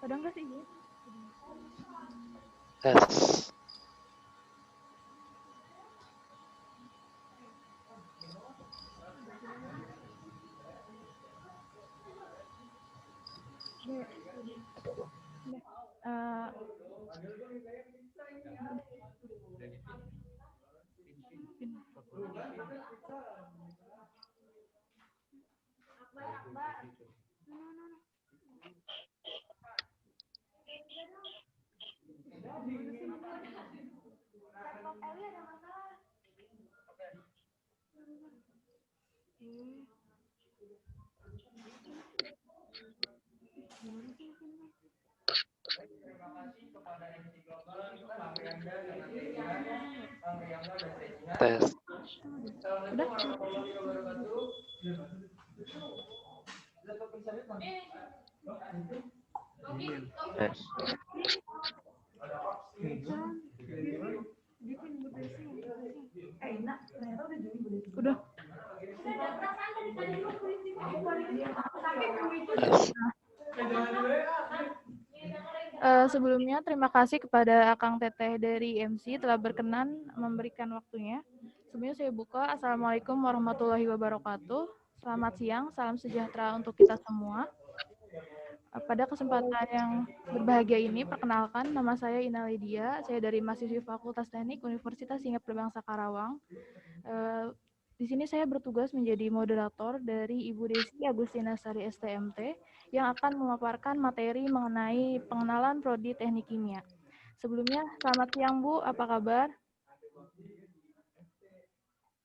Kadang nggak sih ya? Tes. Uh, Tes. udah? Tes. Udah. Tes. Sebelumnya terima kasih kepada Akang Teteh dari MC telah berkenan memberikan waktunya. Sebelumnya saya buka. Assalamualaikum warahmatullahi wabarakatuh. Selamat siang, salam sejahtera untuk kita semua. Pada kesempatan yang berbahagia ini, perkenalkan nama saya Ina Lydia. Saya dari mahasiswi Fakultas Teknik Universitas Hinggap Berbangsa Karawang. Di sini saya bertugas menjadi moderator dari Ibu Desi Agustina Sari STMT yang akan memaparkan materi mengenai pengenalan prodi Teknik Kimia. Sebelumnya, selamat siang Bu, apa kabar?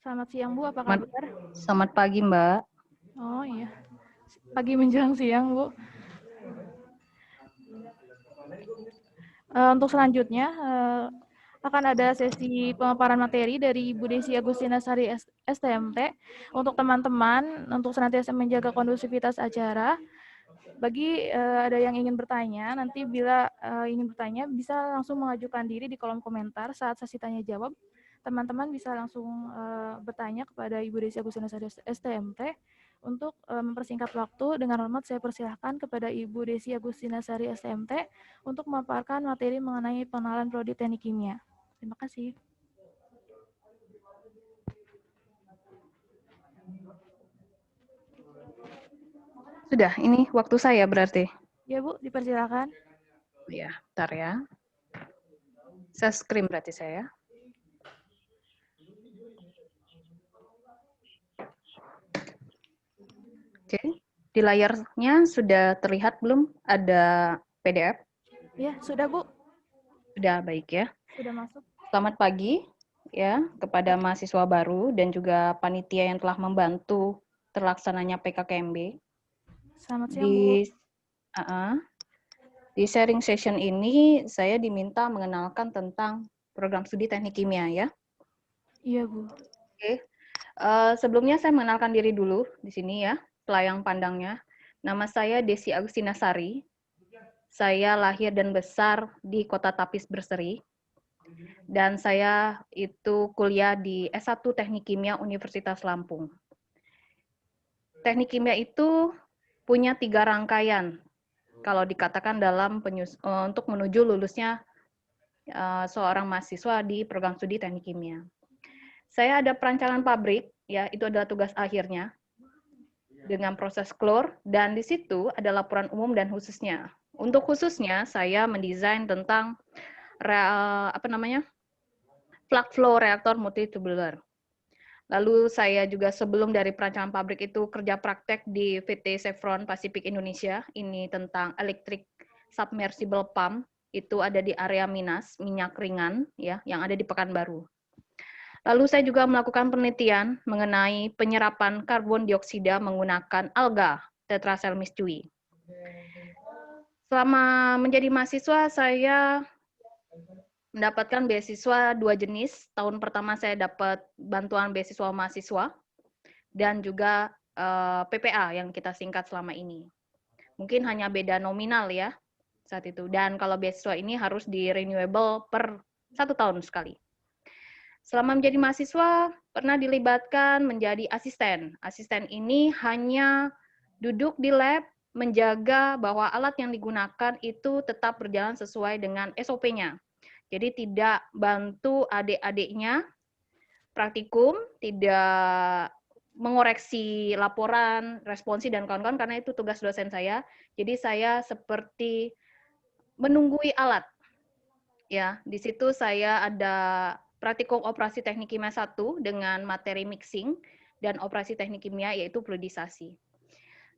Selamat siang Bu, apa kabar? Selamat pagi Mbak. Oh iya, pagi menjelang siang Bu. Untuk selanjutnya, akan ada sesi pemaparan materi dari Ibu Desi Agustina Sari STMT. Untuk teman-teman, untuk senantiasa menjaga kondusivitas acara, bagi ada yang ingin bertanya, nanti bila ingin bertanya, bisa langsung mengajukan diri di kolom komentar saat sesi tanya jawab. Teman-teman bisa langsung bertanya kepada Ibu Desi Agustina Sari STMT. Untuk mempersingkat waktu, dengan hormat saya persilahkan kepada Ibu Desi Agustina Sari STMT untuk memaparkan materi mengenai pengenalan prodi Teknik Kimia. Terima kasih. Sudah, ini waktu saya berarti? Ya Bu, dipersilakan. Ya, bentar ya. Saya screen berarti saya. Oke, di layarnya sudah terlihat belum ada PDF? Ya, sudah Bu. Sudah, baik ya. Sudah masuk. Selamat pagi ya kepada mahasiswa baru dan juga panitia yang telah membantu terlaksananya PKKMB. Selamat siang Bu. Di sharing session ini saya diminta mengenalkan tentang program studi Teknik Kimia ya. Iya Bu. Oke. Sebelumnya saya mengenalkan diri dulu di sini ya, pelayang pandangnya. Nama saya Desi Agustina Sari. Saya lahir dan besar di Kota Tapis Berseri. Dan saya itu kuliah di S1 Teknik Kimia Universitas Lampung. Teknik kimia itu punya 3 rangkaian kalau dikatakan dalam untuk menuju lulusnya seorang mahasiswa di program studi Teknik Kimia. Saya ada perancangan pabrik, ya itu adalah tugas akhirnya dengan proses klor, dan di situ ada laporan umum dan khususnya. Untuk khususnya saya mendesain tentang plug flow reaktor multitubular. Lalu saya juga sebelum dari perancangan pabrik itu kerja praktek di PT Chevron Pacific Indonesia, ini tentang electric submersible pump, itu ada di area Minas, minyak ringan ya, yang ada di Pekanbaru. Lalu saya juga melakukan penelitian mengenai penyerapan karbon dioksida menggunakan alga Tetracell miscui. Selama menjadi mahasiswa, saya mendapatkan beasiswa 2 jenis. Tahun pertama saya dapat bantuan beasiswa mahasiswa dan juga PPA yang kita singkat selama ini. Mungkin hanya beda nominal ya saat itu. Dan kalau beasiswa ini harus di renewable per 1 tahun sekali. Selama menjadi mahasiswa, pernah dilibatkan menjadi asisten. Asisten ini hanya duduk di lab menjaga bahwa alat yang digunakan itu tetap berjalan sesuai dengan SOP-nya. Jadi tidak bantu adik-adiknya praktikum, tidak mengoreksi laporan, responsi, dan kawan-kawan, karena itu tugas dosen saya. Jadi saya seperti menunggui alat. Ya, di situ saya ada praktikum operasi teknik kimia 1 dengan materi mixing dan operasi teknik kimia yaitu fluidisasi.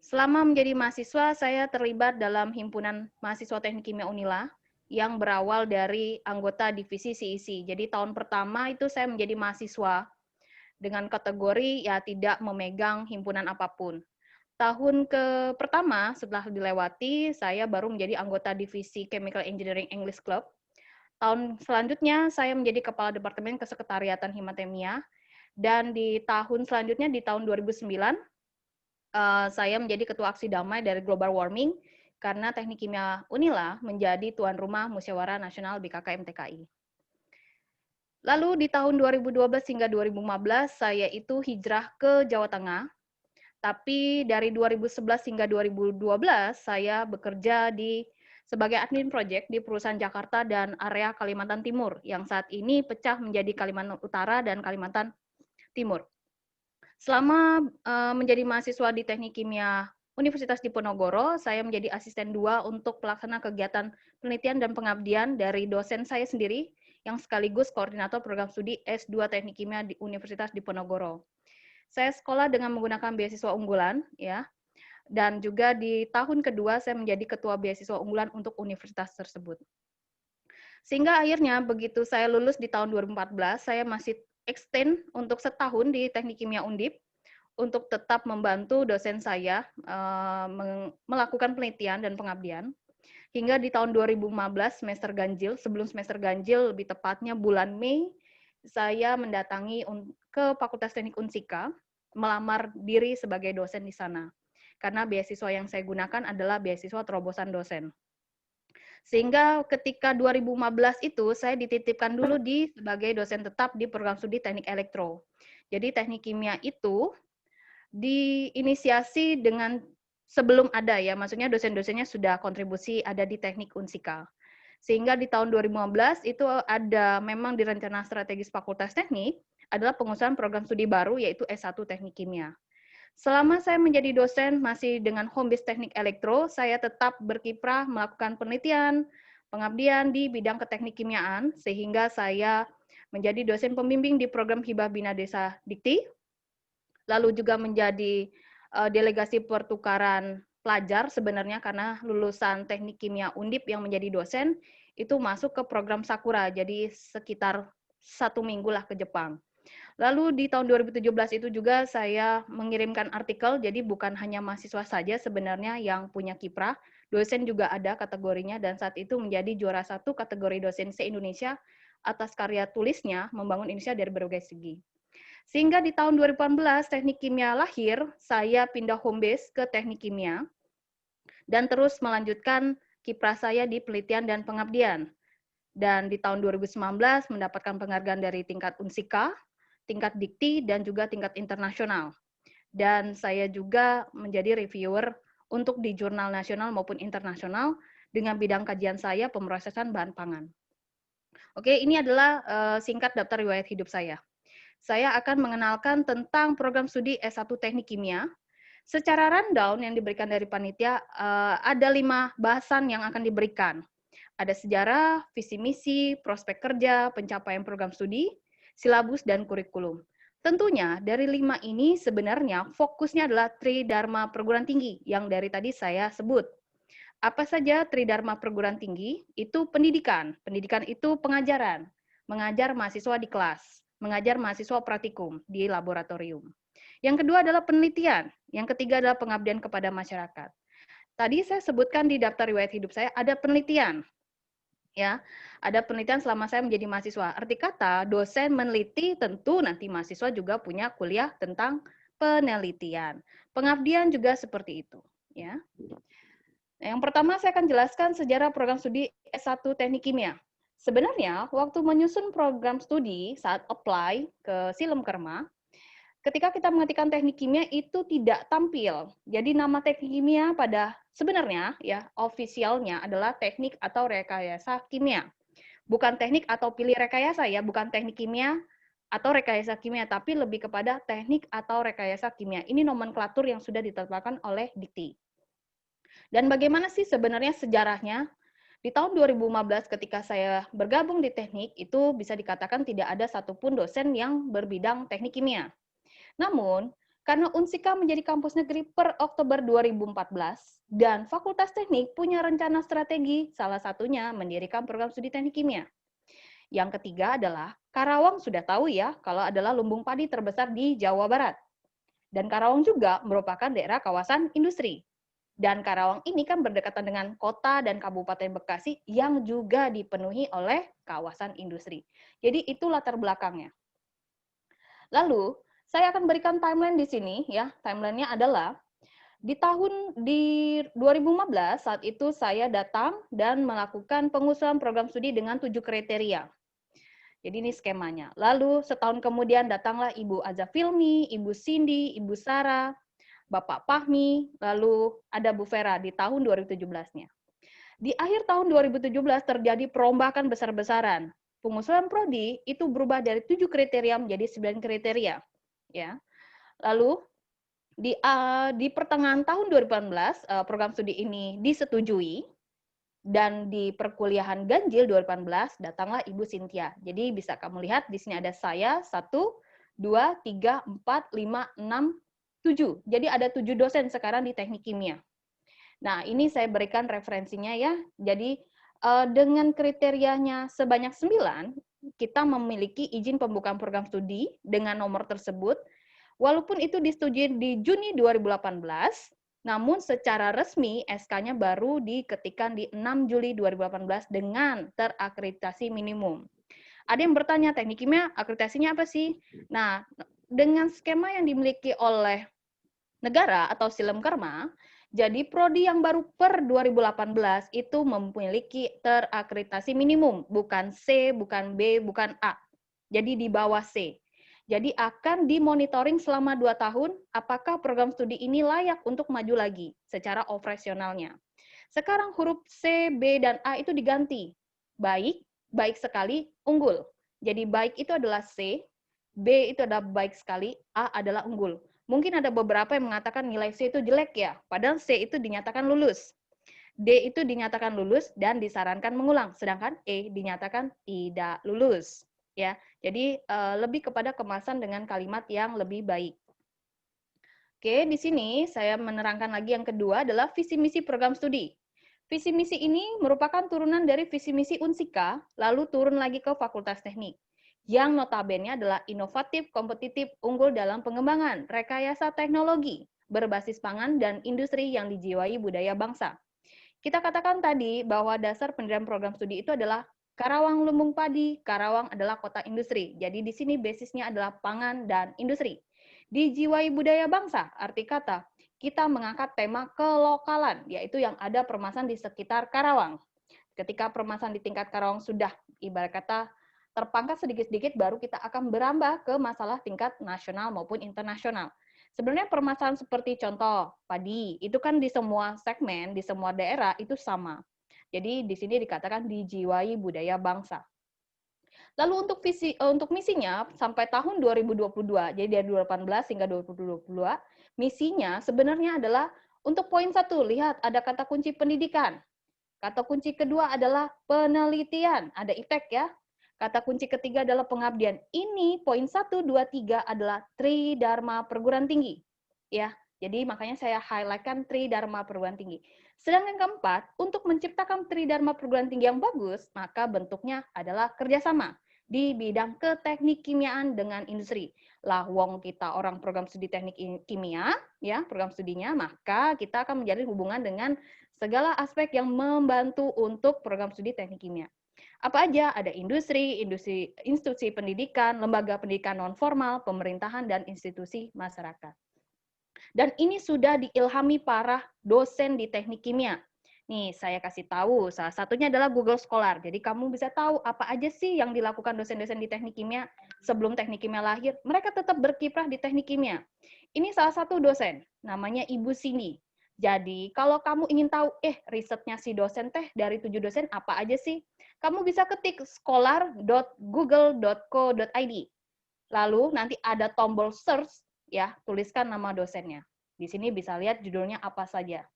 Selama menjadi mahasiswa, saya terlibat dalam himpunan mahasiswa teknik kimia Unila yang berawal dari anggota divisi CEC. Jadi tahun pertama itu saya menjadi mahasiswa dengan kategori ya tidak memegang himpunan apapun. Tahun pertama setelah dilewati, saya baru menjadi anggota divisi Chemical Engineering English Club. Tahun selanjutnya, saya menjadi Kepala Departemen Kesekretariatan Himatemia, dan di tahun selanjutnya, di tahun 2009, saya menjadi Ketua Aksi Damai dari Global Warming, karena Teknik Kimia Unila menjadi tuan rumah Musyawarah Nasional BKK MTKI. Lalu di tahun 2012 hingga 2015, saya itu hijrah ke Jawa Tengah, tapi dari 2011 hingga 2012, saya bekerja sebagai admin project di perusahaan Jakarta dan area Kalimantan Timur, yang saat ini pecah menjadi Kalimantan Utara dan Kalimantan Timur. Selama menjadi mahasiswa di Teknik Kimia Universitas Diponegoro, saya menjadi asisten 2 untuk pelaksana kegiatan penelitian dan pengabdian dari dosen saya sendiri, yang sekaligus koordinator program studi S2 Teknik Kimia di Universitas Diponegoro. Saya sekolah dengan menggunakan beasiswa unggulan, ya, dan juga di tahun kedua saya menjadi ketua beasiswa unggulan untuk universitas tersebut. Sehingga akhirnya begitu saya lulus di tahun 2014, saya masih extend untuk setahun di Teknik Kimia Undip untuk tetap membantu dosen saya melakukan penelitian dan pengabdian. Hingga di tahun 2015 semester ganjil, sebelum semester ganjil lebih tepatnya bulan Mei, saya mendatangi ke Fakultas Teknik Unsika, melamar diri sebagai dosen di sana. Karena beasiswa yang saya gunakan adalah beasiswa terobosan dosen. Sehingga ketika 2015 itu, saya dititipkan dulu sebagai dosen tetap di program studi Teknik Elektro. Jadi teknik kimia itu diinisiasi dengan sebelum ada ya, maksudnya dosen-dosennya sudah kontribusi ada di Teknik Unsika. Sehingga di tahun 2015 itu ada memang di rencana strategis Fakultas Teknik adalah pengusulan program studi baru yaitu S1 Teknik Kimia. Selama saya menjadi dosen masih dengan home base Teknik Elektro, saya tetap berkiprah melakukan penelitian, pengabdian di bidang keteknik kimiaan sehingga saya menjadi dosen pembimbing di program Hibah Bina Desa Dikti, lalu juga menjadi delegasi pertukaran pelajar sebenarnya karena lulusan Teknik Kimia Undip yang menjadi dosen itu masuk ke program Sakura, jadi sekitar 1 minggu lah ke Jepang. Lalu di tahun 2017 itu juga saya mengirimkan artikel, jadi bukan hanya mahasiswa saja sebenarnya yang punya kiprah, dosen juga ada kategorinya, dan saat itu menjadi juara 1 kategori dosen se-Indonesia atas karya tulisnya membangun Indonesia dari berbagai segi. Sehingga di tahun 2018 Teknik Kimia lahir, saya pindah home base ke Teknik Kimia, dan terus melanjutkan kiprah saya di penelitian dan pengabdian. Dan di tahun 2019 mendapatkan penghargaan dari tingkat Unsika, tingkat Dikti, dan juga tingkat internasional. Dan saya juga menjadi reviewer untuk di jurnal nasional maupun internasional dengan bidang kajian saya pemrosesan bahan pangan. Oke, ini adalah singkat daftar riwayat hidup saya. Saya akan mengenalkan tentang program studi S1 Teknik Kimia. Secara rundown yang diberikan dari panitia, ada 5 bahasan yang akan diberikan. Ada sejarah, visi misi, prospek kerja, pencapaian program studi, silabus, dan kurikulum. Tentunya dari 5 ini sebenarnya fokusnya adalah Tridharma Perguruan Tinggi yang dari tadi saya sebut. Apa saja Tridharma Perguruan Tinggi? Itu pendidikan. Pendidikan itu pengajaran. Mengajar mahasiswa di kelas. Mengajar mahasiswa praktikum di laboratorium. Yang kedua adalah penelitian. Yang ketiga adalah pengabdian kepada masyarakat. Tadi saya sebutkan di daftar riwayat hidup saya ada penelitian. Ya, ada penelitian selama saya menjadi mahasiswa. Arti kata, dosen meneliti, tentu nanti mahasiswa juga punya kuliah tentang penelitian. Pengabdian juga seperti itu. Ya. Yang pertama saya akan jelaskan sejarah program studi S1 Teknik Kimia. Sebenarnya, waktu menyusun program studi saat apply ke Silem Kerma, ketika kita mengetikkan teknik kimia itu tidak tampil. Jadi nama teknik kimia pada sebenarnya ya ofisialnya adalah teknik atau rekayasa kimia. Bukan teknik atau pilih rekayasa ya, bukan teknik kimia atau rekayasa kimia, tapi lebih kepada teknik atau rekayasa kimia. Ini nomenklatur yang sudah ditetapkan oleh Dikti. Dan bagaimana sih sebenarnya sejarahnya? Di tahun 2015 ketika saya bergabung di teknik, itu bisa dikatakan tidak ada satupun dosen yang berbidang teknik kimia. Namun, karena Unsika menjadi kampus negeri per Oktober 2014, dan Fakultas Teknik punya rencana strategi, salah satunya mendirikan program studi teknik kimia. Yang ketiga adalah, Karawang sudah tahu ya, kalau adalah lumbung padi terbesar di Jawa Barat. Dan Karawang juga merupakan daerah kawasan industri. Dan Karawang ini kan berdekatan dengan kota dan Kabupaten Bekasi yang juga dipenuhi oleh kawasan industri. Jadi itu latar belakangnya. Lalu, saya akan berikan timeline di sini ya. Timelinenya adalah di 2015 saat itu saya datang dan melakukan pengusulan program studi dengan 7 kriteria. Jadi ini skemanya. Lalu setahun kemudian datanglah Ibu Azafilmi, Ibu Cindy, Ibu Sarah, Bapak Fahmi, lalu ada Bu Vera di tahun 2017-nya. Di akhir tahun 2017 terjadi perombakan besar-besaran. Pengusulan prodi itu berubah dari 7 kriteria menjadi 9 kriteria. Ya. Lalu di pertengahan tahun 2018 program studi ini disetujui dan di perkuliahan ganjil 2018 datanglah Ibu Cynthia. Jadi bisa kamu lihat di sini ada saya 1, 2, 3, 4, 5, 6, 7. Jadi ada 7 dosen sekarang di teknik kimia. Nah, ini saya berikan referensinya ya. Jadi dengan kriterianya sebanyak 9, kita memiliki izin pembukaan program studi dengan nomor tersebut. Walaupun itu disetujui di Juni 2018, namun secara resmi SK-nya baru diketikkan di 6 Juli 2018 dengan terakreditasi minimum. Ada yang bertanya, teknik kimia akreditasinya apa sih? Nah, dengan skema yang dimiliki oleh negara atau Silem Karma, jadi prodi yang baru per 2018 itu memiliki terakreditasi minimum, bukan C, bukan B, bukan A. Jadi di bawah C. Jadi akan dimonitoring selama 2 tahun apakah program studi ini layak untuk maju lagi secara operasionalnya. Sekarang huruf C, B, dan A itu diganti. Baik, baik sekali, unggul. Jadi baik itu adalah C, B itu adalah baik sekali, A adalah unggul. Mungkin ada beberapa yang mengatakan nilai C itu jelek ya, padahal C itu dinyatakan lulus. D itu dinyatakan lulus dan disarankan mengulang, sedangkan E dinyatakan tidak lulus. Ya, jadi lebih kepada kemasan dengan kalimat yang lebih baik. Oke, di sini saya menerangkan lagi yang kedua adalah visi misi program studi. Visi misi ini merupakan turunan dari visi misi Unsika, lalu turun lagi ke Fakultas Teknik. Yang notabene adalah inovatif, kompetitif, unggul dalam pengembangan, rekayasa teknologi, berbasis pangan, dan industri yang dijiwai budaya bangsa. Kita katakan tadi bahwa dasar pendirian program studi itu adalah Karawang lumbung padi, Karawang adalah kota industri. Jadi di sini basisnya adalah pangan dan industri. Dijiwai budaya bangsa, arti kata, kita mengangkat tema kelokalan, yaitu yang ada permasalahan di sekitar Karawang. Ketika permasalahan di tingkat Karawang sudah ibarat kata terpangkas sedikit-sedikit, baru kita akan berambah ke masalah tingkat nasional maupun internasional. Sebenarnya permasalahan seperti contoh padi, itu kan di semua segmen, di semua daerah itu sama. Jadi di sini dikatakan dijiwai budaya bangsa. Lalu untuk misinya sampai tahun 2022, jadi dari 2018 hingga 2022, misinya sebenarnya adalah untuk poin 1, lihat ada kata kunci pendidikan. Kata kunci kedua adalah penelitian, ada IPTEK ya. Kata kunci ketiga adalah pengabdian. Ini poin 1, 2, 3 adalah Tridharma Perguruan Tinggi. Ya, jadi makanya saya highlight-kan Tridharma Perguruan Tinggi. Sedangkan keempat, untuk menciptakan Tridharma Perguruan Tinggi yang bagus, maka bentuknya adalah kerjasama di bidang keteknik kimiaan dengan industri. Lah, wong kita orang program studi teknik kimia, ya program studinya, maka kita akan menjalin hubungan dengan segala aspek yang membantu untuk program studi teknik kimia. Apa aja? Ada industri, institusi pendidikan, lembaga pendidikan non-formal, pemerintahan, dan institusi masyarakat. Dan ini sudah diilhami para dosen di teknik kimia. Nih, saya kasih tahu, salah satunya adalah Google Scholar. Jadi kamu bisa tahu apa aja sih yang dilakukan dosen-dosen di teknik kimia sebelum teknik kimia lahir. Mereka tetap berkiprah di teknik kimia. Ini salah satu dosen, namanya Ibu Cindy. Jadi, kalau kamu ingin tahu, risetnya si dosen teh dari 7 dosen apa aja sih? Kamu bisa ketik scholar.google.co.id. Lalu nanti ada tombol search, ya, tuliskan nama dosennya. Di sini bisa lihat judulnya apa saja.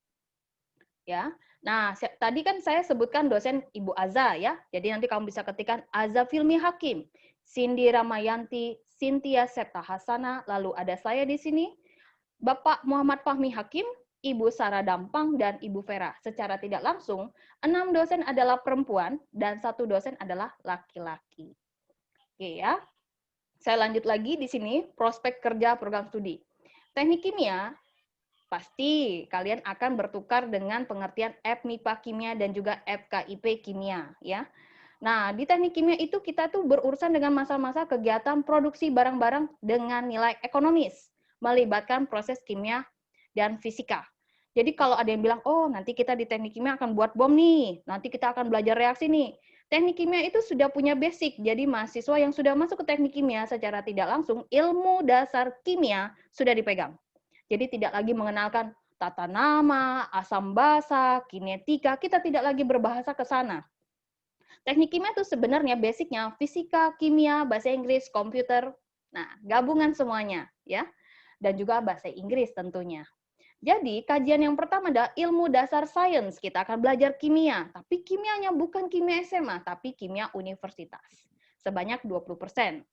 Ya. Nah, tadi kan saya sebutkan dosen Ibu Aza ya. Jadi nanti kamu bisa ketikkan Aza Filmi Hakim, Cindy Ramayanti, Cynthia Septa Hasana, lalu ada saya di sini, Bapak Muhammad Fahmi Hakim, Ibu Sarah Dampang, dan Ibu Vera. Secara tidak langsung, 6 dosen adalah perempuan dan 1 dosen adalah laki-laki. Oke ya. Saya lanjut lagi di sini, prospek kerja program studi. Teknik kimia pasti kalian akan bertukar dengan pengertian FMIPA Kimia dan juga FKIP Kimia ya. Nah, di teknik kimia itu kita tuh berurusan dengan masa-masa kegiatan produksi barang-barang dengan nilai ekonomis, melibatkan proses kimia dan fisika. Jadi kalau ada yang bilang, oh nanti kita di teknik kimia akan buat bom nih, nanti kita akan belajar reaksi nih. Teknik kimia itu sudah punya basic, jadi mahasiswa yang sudah masuk ke teknik kimia secara tidak langsung, ilmu dasar kimia sudah dipegang. Jadi tidak lagi mengenalkan tata nama, asam basa, kinetika, kita tidak lagi berbahasa ke sana. Teknik kimia itu sebenarnya basicnya fisika, kimia, bahasa Inggris, komputer, nah gabungan semuanya ya, dan juga bahasa Inggris tentunya. Jadi kajian yang pertama adalah ilmu dasar sains, kita akan belajar kimia, tapi kimianya bukan kimia SMA, tapi kimia universitas, sebanyak 20%.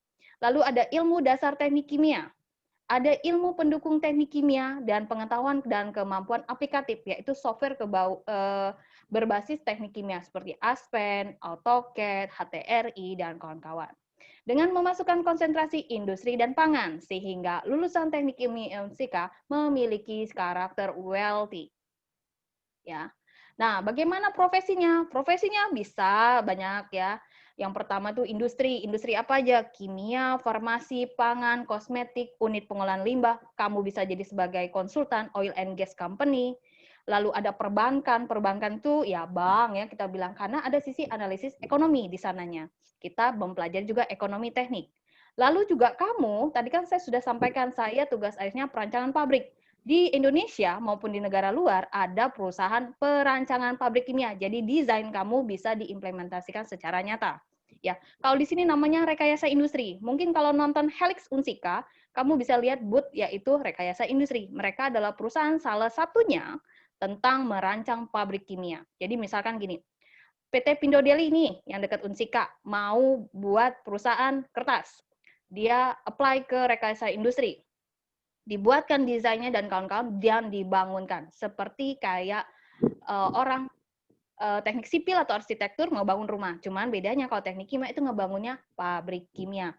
Lalu ada ilmu dasar teknik kimia, ada ilmu pendukung teknik kimia dan pengetahuan dan kemampuan aplikatif, yaitu software berbasis teknik kimia seperti Aspen, AutoCAD, HTRI, dan kawan-kawan. Dengan memasukkan konsentrasi industri dan pangan, sehingga lulusan teknik kimia MCK memiliki karakter wealthy. Ya. Nah, bagaimana profesinya? Profesinya bisa banyak ya. Yang pertama tuh industri. Industri apa aja? Kimia, farmasi, pangan, kosmetik, unit pengolahan limbah. Kamu bisa jadi sebagai konsultan oil and gas company. Lalu ada perbankan. Perbankan tuh ya bank ya kita bilang, karena ada sisi analisis ekonomi di sananya. Kita mempelajari juga ekonomi teknik. Lalu juga kamu, tadi kan saya sudah sampaikan, saya tugas akhirnya perancangan pabrik. Di Indonesia maupun di negara luar ada perusahaan perancangan pabrik kimia. Jadi desain kamu bisa diimplementasikan secara nyata. Ya, kalau di sini namanya rekayasa industri. Mungkin kalau nonton Helix Unsika, kamu bisa lihat booth yaitu rekayasa industri. Mereka adalah perusahaan salah satunya tentang merancang pabrik kimia. Jadi misalkan gini, PT Pindo Deli ini yang dekat Unsika mau buat perusahaan kertas. Dia apply ke rekayasa industri. Dibuatkan desainnya dan kawan-kawan dan dibangunkan seperti kayak orang teknik sipil atau arsitektur mau bangun rumah, cuman bedanya kalau teknik kimia itu ngebangunnya pabrik kimia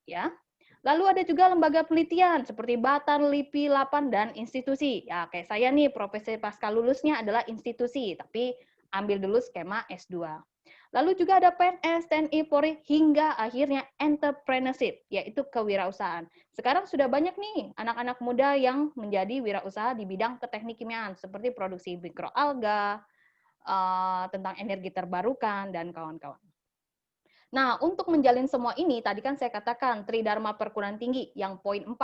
ya. Lalu ada juga lembaga penelitian seperti Batan, LIPI, Lapan, dan institusi. Ya kayak saya nih profesi pasca lulusnya adalah institusi, tapi ambil dulu skema S2. Lalu juga ada PNS, TNI, Polri, hingga akhirnya entrepreneurship, yaitu kewirausahaan. Sekarang sudah banyak nih anak-anak muda yang menjadi wirausaha di bidang keteknik kimiaan, seperti produksi mikroalga, tentang energi terbarukan, dan kawan-kawan. Nah, untuk menjalin semua ini, tadi kan saya katakan Tridharma perguruan tinggi yang poin 4,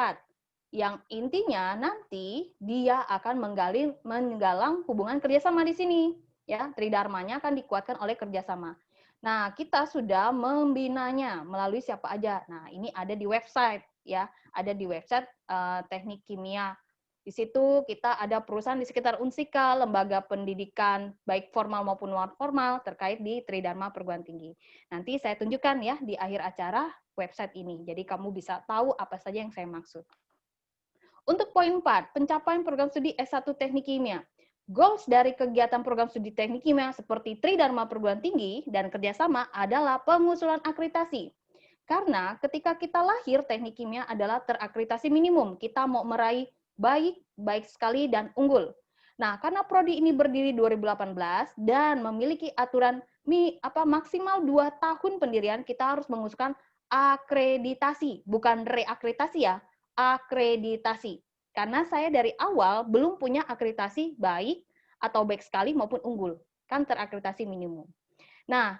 yang intinya nanti dia akan menggalang hubungan kerjasama di sini. Ya, tridharmanya akan dikuatkan oleh kerjasama. Nah, kita sudah membinanya melalui siapa aja. Nah, ini ada di website ya, ada di website Teknik Kimia. Di situ kita ada perusahaan di sekitar Unsika, lembaga pendidikan baik formal maupun non formal terkait di Tridharma perguruan tinggi. Nanti saya tunjukkan ya di akhir acara website ini. Jadi kamu bisa tahu apa saja yang saya maksud. Untuk poin 4, pencapaian program studi S1 Teknik Kimia. Goals dari kegiatan program studi teknik kimia seperti Tridharma perguruan tinggi dan kerjasama adalah pengusulan akreditasi. Karena ketika kita lahir, teknik kimia adalah terakreditasi minimum. Kita mau meraih baik sekali dan unggul. Nah, karena prodi ini berdiri 2018 dan memiliki aturan maksimal 2 tahun pendirian, kita harus mengusulkan akreditasi, bukan reakreditasi ya, akreditasi. Karena saya dari awal belum punya akreditasi baik atau baik sekali maupun unggul, kan terakreditasi minimum. Nah,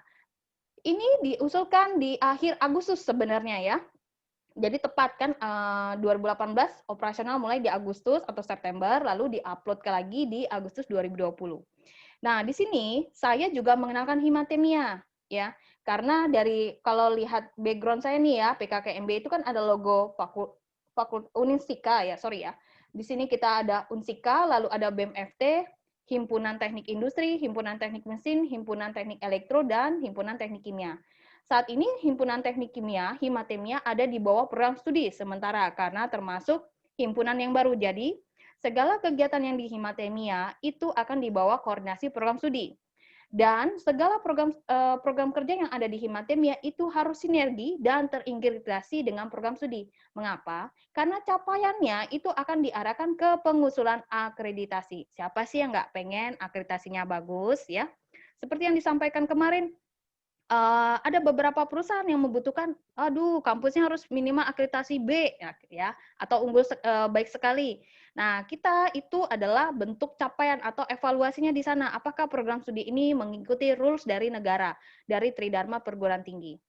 ini diusulkan di akhir Agustus sebenarnya ya. Jadi tepat kan 2018 operasional mulai di Agustus atau September, lalu diupload lagi di Agustus 2020. Nah, di sini saya juga mengenalkan himatemia ya. Karena dari kalau lihat background saya nih ya, PKKMB itu kan ada logo Unisika ya, sorry ya. Di sini kita ada Unsika, lalu ada BEM-FT, Himpunan Teknik Industri, Himpunan Teknik Mesin, Himpunan Teknik Elektro, dan Himpunan Teknik Kimia. Saat ini Himpunan Teknik Kimia, Himatemia, ada di bawah program studi sementara karena termasuk himpunan yang baru. Jadi, segala kegiatan yang di Himatemia itu akan dibawa koordinasi program studi. Dan segala program kerja yang ada di Himatemia itu harus sinergi dan terintegrasi dengan program studi. Mengapa? Karena capaiannya itu akan diarahkan ke pengusulan akreditasi. Siapa sih yang nggak pengen akreditasinya bagus ya? Seperti yang disampaikan kemarin, ada beberapa perusahaan yang membutuhkan, aduh, kampusnya harus minimal akreditasi B ya, atau unggul baik sekali. Nah, kita itu adalah bentuk capaian atau evaluasinya di sana. Apakah program studi ini mengikuti rules dari negara, dari Tridharma Perguruan Tinggi.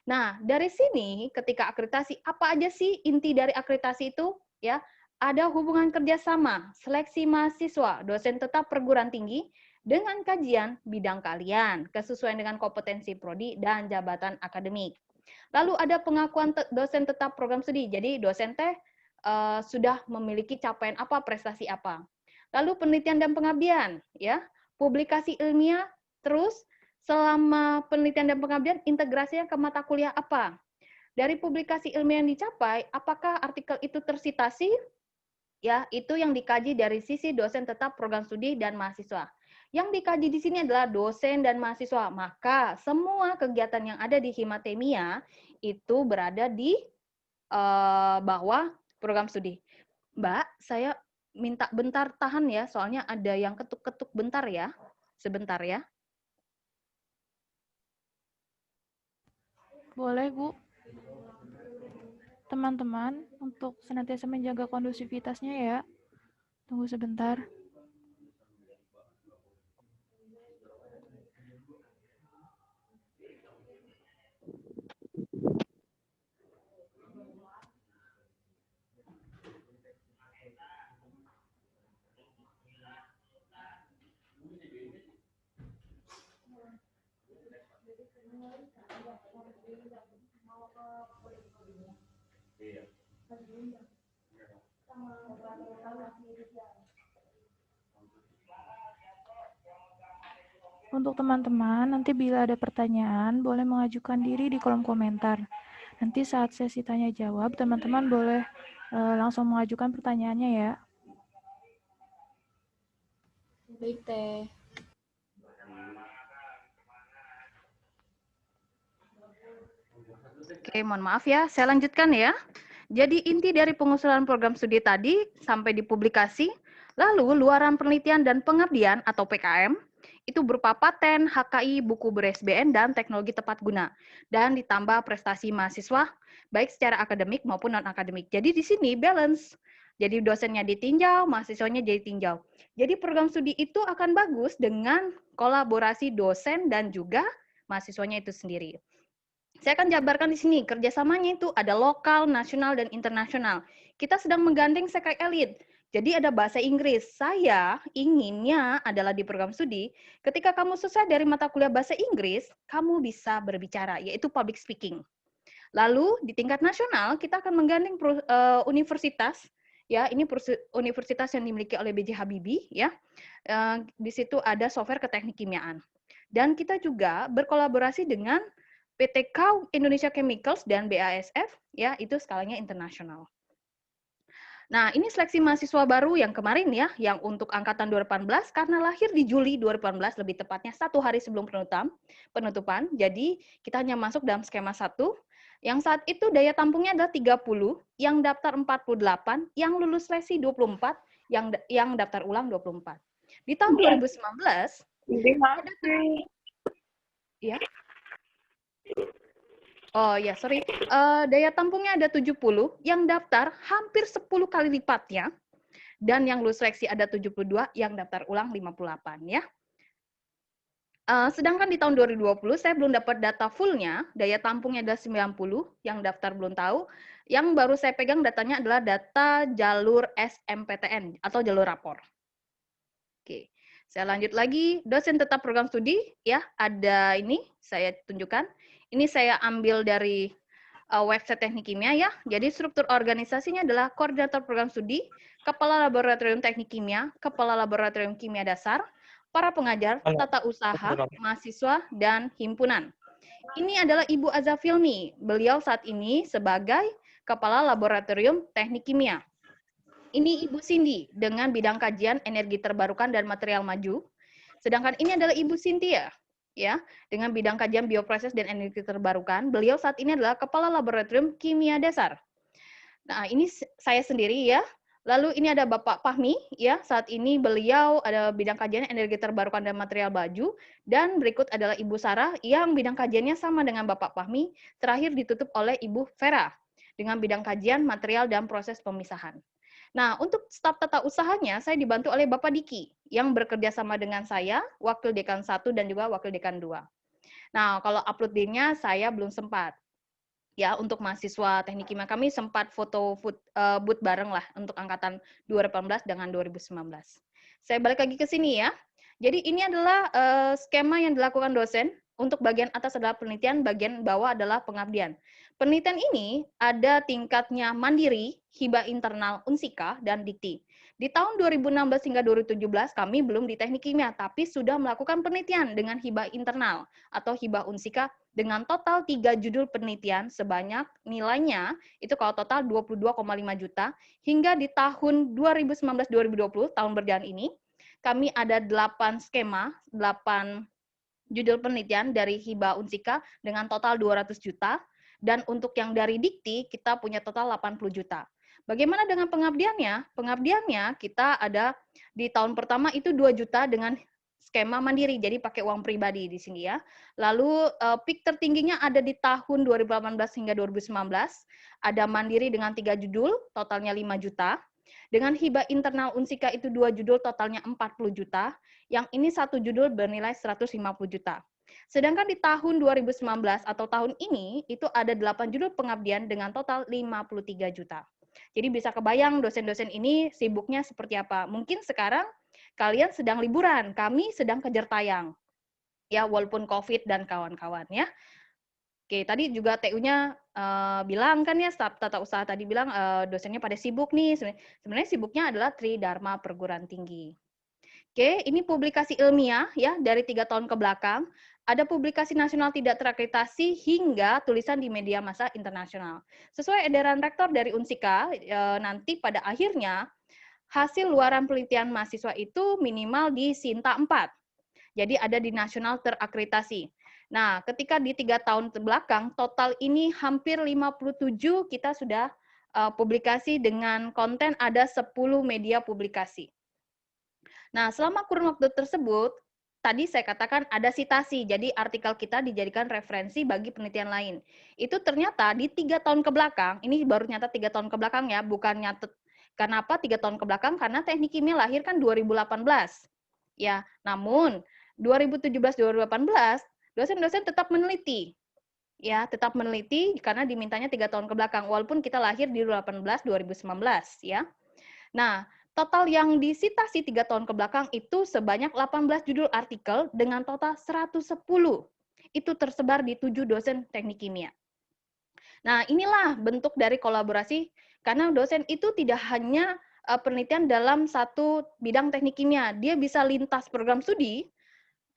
Nah, dari sini ketika akreditasi, apa aja sih inti dari akreditasi itu? Ya, ada hubungan kerjasama, seleksi mahasiswa, dosen tetap perguruan tinggi, dengan kajian bidang kalian, kesesuaian dengan kompetensi prodi dan jabatan akademik. Lalu ada pengakuan dosen tetap program studi. Jadi dosen teh sudah memiliki capaian apa, prestasi apa. Lalu penelitian dan pengabdian, ya, publikasi ilmiah, terus selama penelitian dan pengabdian integrasinya ke mata kuliah apa. Dari publikasi ilmiah yang dicapai, apakah artikel itu tersitasi? Ya, itu yang dikaji dari sisi dosen tetap program studi dan mahasiswa. Yang dikaji di sini adalah dosen dan mahasiswa. Maka semua kegiatan yang ada di Himatemia itu berada di bawah program studi. Mbak, saya minta bentar tahan ya, soalnya ada yang ketuk-ketuk bentar ya. Sebentar ya. Boleh, Bu. Teman-teman, untuk senantiasa menjaga kondusivitasnya ya. Tunggu sebentar. Untuk teman-teman, nanti bila ada pertanyaan, boleh mengajukan diri di kolom komentar. Nanti saat sesi tanya jawab, teman-teman boleh langsung mengajukan pertanyaannya ya. Baik, Teh. Oke, mohon maaf ya, saya lanjutkan ya. Jadi inti dari pengusulan program studi tadi sampai dipublikasi, lalu luaran penelitian dan pengabdian atau PKM, itu berupa paten, HKI, buku ber-SBN, dan teknologi tepat guna. Dan ditambah prestasi mahasiswa, baik secara akademik maupun non-akademik. Jadi di sini balance. Jadi dosennya ditinjau, mahasiswanya jadi tinjau. Jadi program studi itu akan bagus dengan kolaborasi dosen dan juga mahasiswanya itu sendiri. Saya akan jabarkan di sini, kerjasamanya itu ada lokal, nasional, dan internasional. Kita sedang menggandeng sekret elit. Jadi ada bahasa Inggris. Saya inginnya adalah di program studi, ketika kamu selesai dari mata kuliah bahasa Inggris, kamu bisa berbicara, yaitu public speaking. Lalu di tingkat nasional, kita akan menggandeng universitas, ya, ini universitas yang dimiliki oleh B.J. Habibie, ya. Di situ ada software keteknik kimiaan. Dan kita juga berkolaborasi dengan PT KAU Indonesia Chemicals dan BASF, ya, itu skalanya internasional. Nah, ini seleksi mahasiswa baru yang kemarin ya, yang untuk angkatan 2018 karena lahir di Juli 2018, lebih tepatnya 1 hari sebelum penutupan. Jadi, kita hanya masuk dalam skema 1. Yang saat itu daya tampungnya adalah 30, yang daftar 48, yang lulus seleksi 24, yang daftar ulang 24. Di tahun 2019, ada ya. Oh ya, sorry. Daya tampungnya ada 70, yang daftar hampir 10 kali lipatnya. dan yang lulus seleksi ada 72, yang daftar ulang 58 ya. Sedangkan di tahun 2020 saya belum dapat data fullnya, daya tampungnya adalah 90, yang daftar belum tahu. Yang baru saya pegang datanya adalah data jalur SMPTN atau jalur rapor. Oke, saya lanjut lagi. Dosen tetap program studi, ya, ada ini saya tunjukkan. Ini saya ambil dari website Teknik Kimia ya. Jadi struktur organisasinya adalah koordinator program studi, kepala laboratorium Teknik Kimia, kepala laboratorium kimia dasar, para pengajar, tata usaha, mahasiswa, dan himpunan. Ini adalah Ibu Aza Filmi. Beliau saat ini sebagai kepala laboratorium Teknik Kimia. Ini Ibu Cindy dengan bidang kajian energi terbarukan dan material maju. Sedangkan ini adalah Ibu Cynthia ya, dengan bidang kajian bioproses dan energi terbarukan. Beliau saat ini adalah kepala laboratorium kimia dasar. Nah, ini saya sendiri ya. Lalu ini ada Bapak Fahmi ya, saat ini beliau ada bidang kajian energi terbarukan dan material baju, dan berikut adalah Ibu Sarah yang bidang kajiannya sama dengan Bapak Fahmi, terakhir ditutup oleh Ibu Vera dengan bidang kajian material dan proses pemisahan. Nah, untuk staf tata usahanya saya dibantu oleh Bapak Diki yang bekerja sama dengan saya, Wakil Dekan 1 dan juga Wakil Dekan 2. Nah, kalau upload date-nya saya belum sempat. Ya, untuk mahasiswa teknik kimia kami sempat foto booth bareng lah untuk angkatan 2018 dengan 2019. Saya balik lagi ke sini ya. Jadi ini adalah skema yang dilakukan dosen. Untuk bagian atas adalah penelitian, bagian bawah adalah pengabdian. Penelitian ini ada tingkatnya mandiri, hibah internal Unsika, dan dikti. Di tahun 2016 hingga 2017 kami belum di teknik kimia, tapi sudah melakukan penelitian dengan hibah internal atau hibah Unsika dengan total 3 judul penelitian sebanyak nilainya itu kalau total 22,5 juta. Hingga di tahun 2019-2020, tahun berjalan ini, kami ada 8 skema, 8 judul penelitian dari hibah Unsika dengan total 200 juta. Dan untuk yang dari dikti, kita punya total 80 juta. Bagaimana dengan pengabdiannya? Pengabdiannya kita ada di tahun pertama itu 2 juta dengan skema mandiri, jadi pakai uang pribadi di sini ya. Lalu peak tertingginya ada di tahun 2018 hingga 2019, ada mandiri dengan 3 judul, totalnya 5 juta. Dengan hibah internal Unsika itu 2 judul, totalnya 40 juta. Yang ini 1 judul bernilai 150 juta. Sedangkan di tahun 2019 atau tahun ini, itu ada 8 judul pengabdian dengan total 53 juta. Jadi bisa kebayang dosen-dosen ini sibuknya seperti apa. Mungkin sekarang kalian sedang liburan, kami sedang kejar tayang. Ya, walaupun COVID dan kawan-kawan ya. Oke, tadi juga TU-nya bilang kan ya, staf tata usaha tadi bilang dosennya pada sibuk nih. Sebenarnya sibuknya adalah Tridharma Perguruan Tinggi. Oke, ini publikasi ilmiah ya dari 3 tahun ke belakang. Ada publikasi nasional tidak terakreditasi hingga tulisan di media massa internasional. Sesuai edaran rektor dari Unsika, nanti pada akhirnya hasil luaran penelitian mahasiswa itu minimal di Sinta 4. Jadi ada di nasional terakreditasi. Nah, ketika di 3 tahun ke belakang, total ini hampir 57 kita sudah publikasi dengan konten ada 10 media publikasi. Nah, selama kurun waktu tersebut, tadi saya katakan ada sitasi, jadi artikel kita dijadikan referensi bagi penelitian lain. Itu ternyata di 3 tahun ke belakang, ini baru nyata 3 tahun ke belakang ya, bukan nyatet. Kenapa 3 tahun ke belakang? Karena teknik kimia lahir kan 2018. Ya, namun 2017-2018, dosen-dosen tetap meneliti. Ya, tetap meneliti karena dimintanya 3 tahun ke belakang, walaupun kita lahir di 2018-2019 ya. Nah, total yang disitasi 3 tahun ke belakang itu sebanyak 18 judul artikel dengan total 110. Itu tersebar di 7 dosen teknik kimia. Nah, inilah bentuk dari kolaborasi, karena dosen itu tidak hanya penelitian dalam satu bidang teknik kimia. Dia bisa lintas program studi,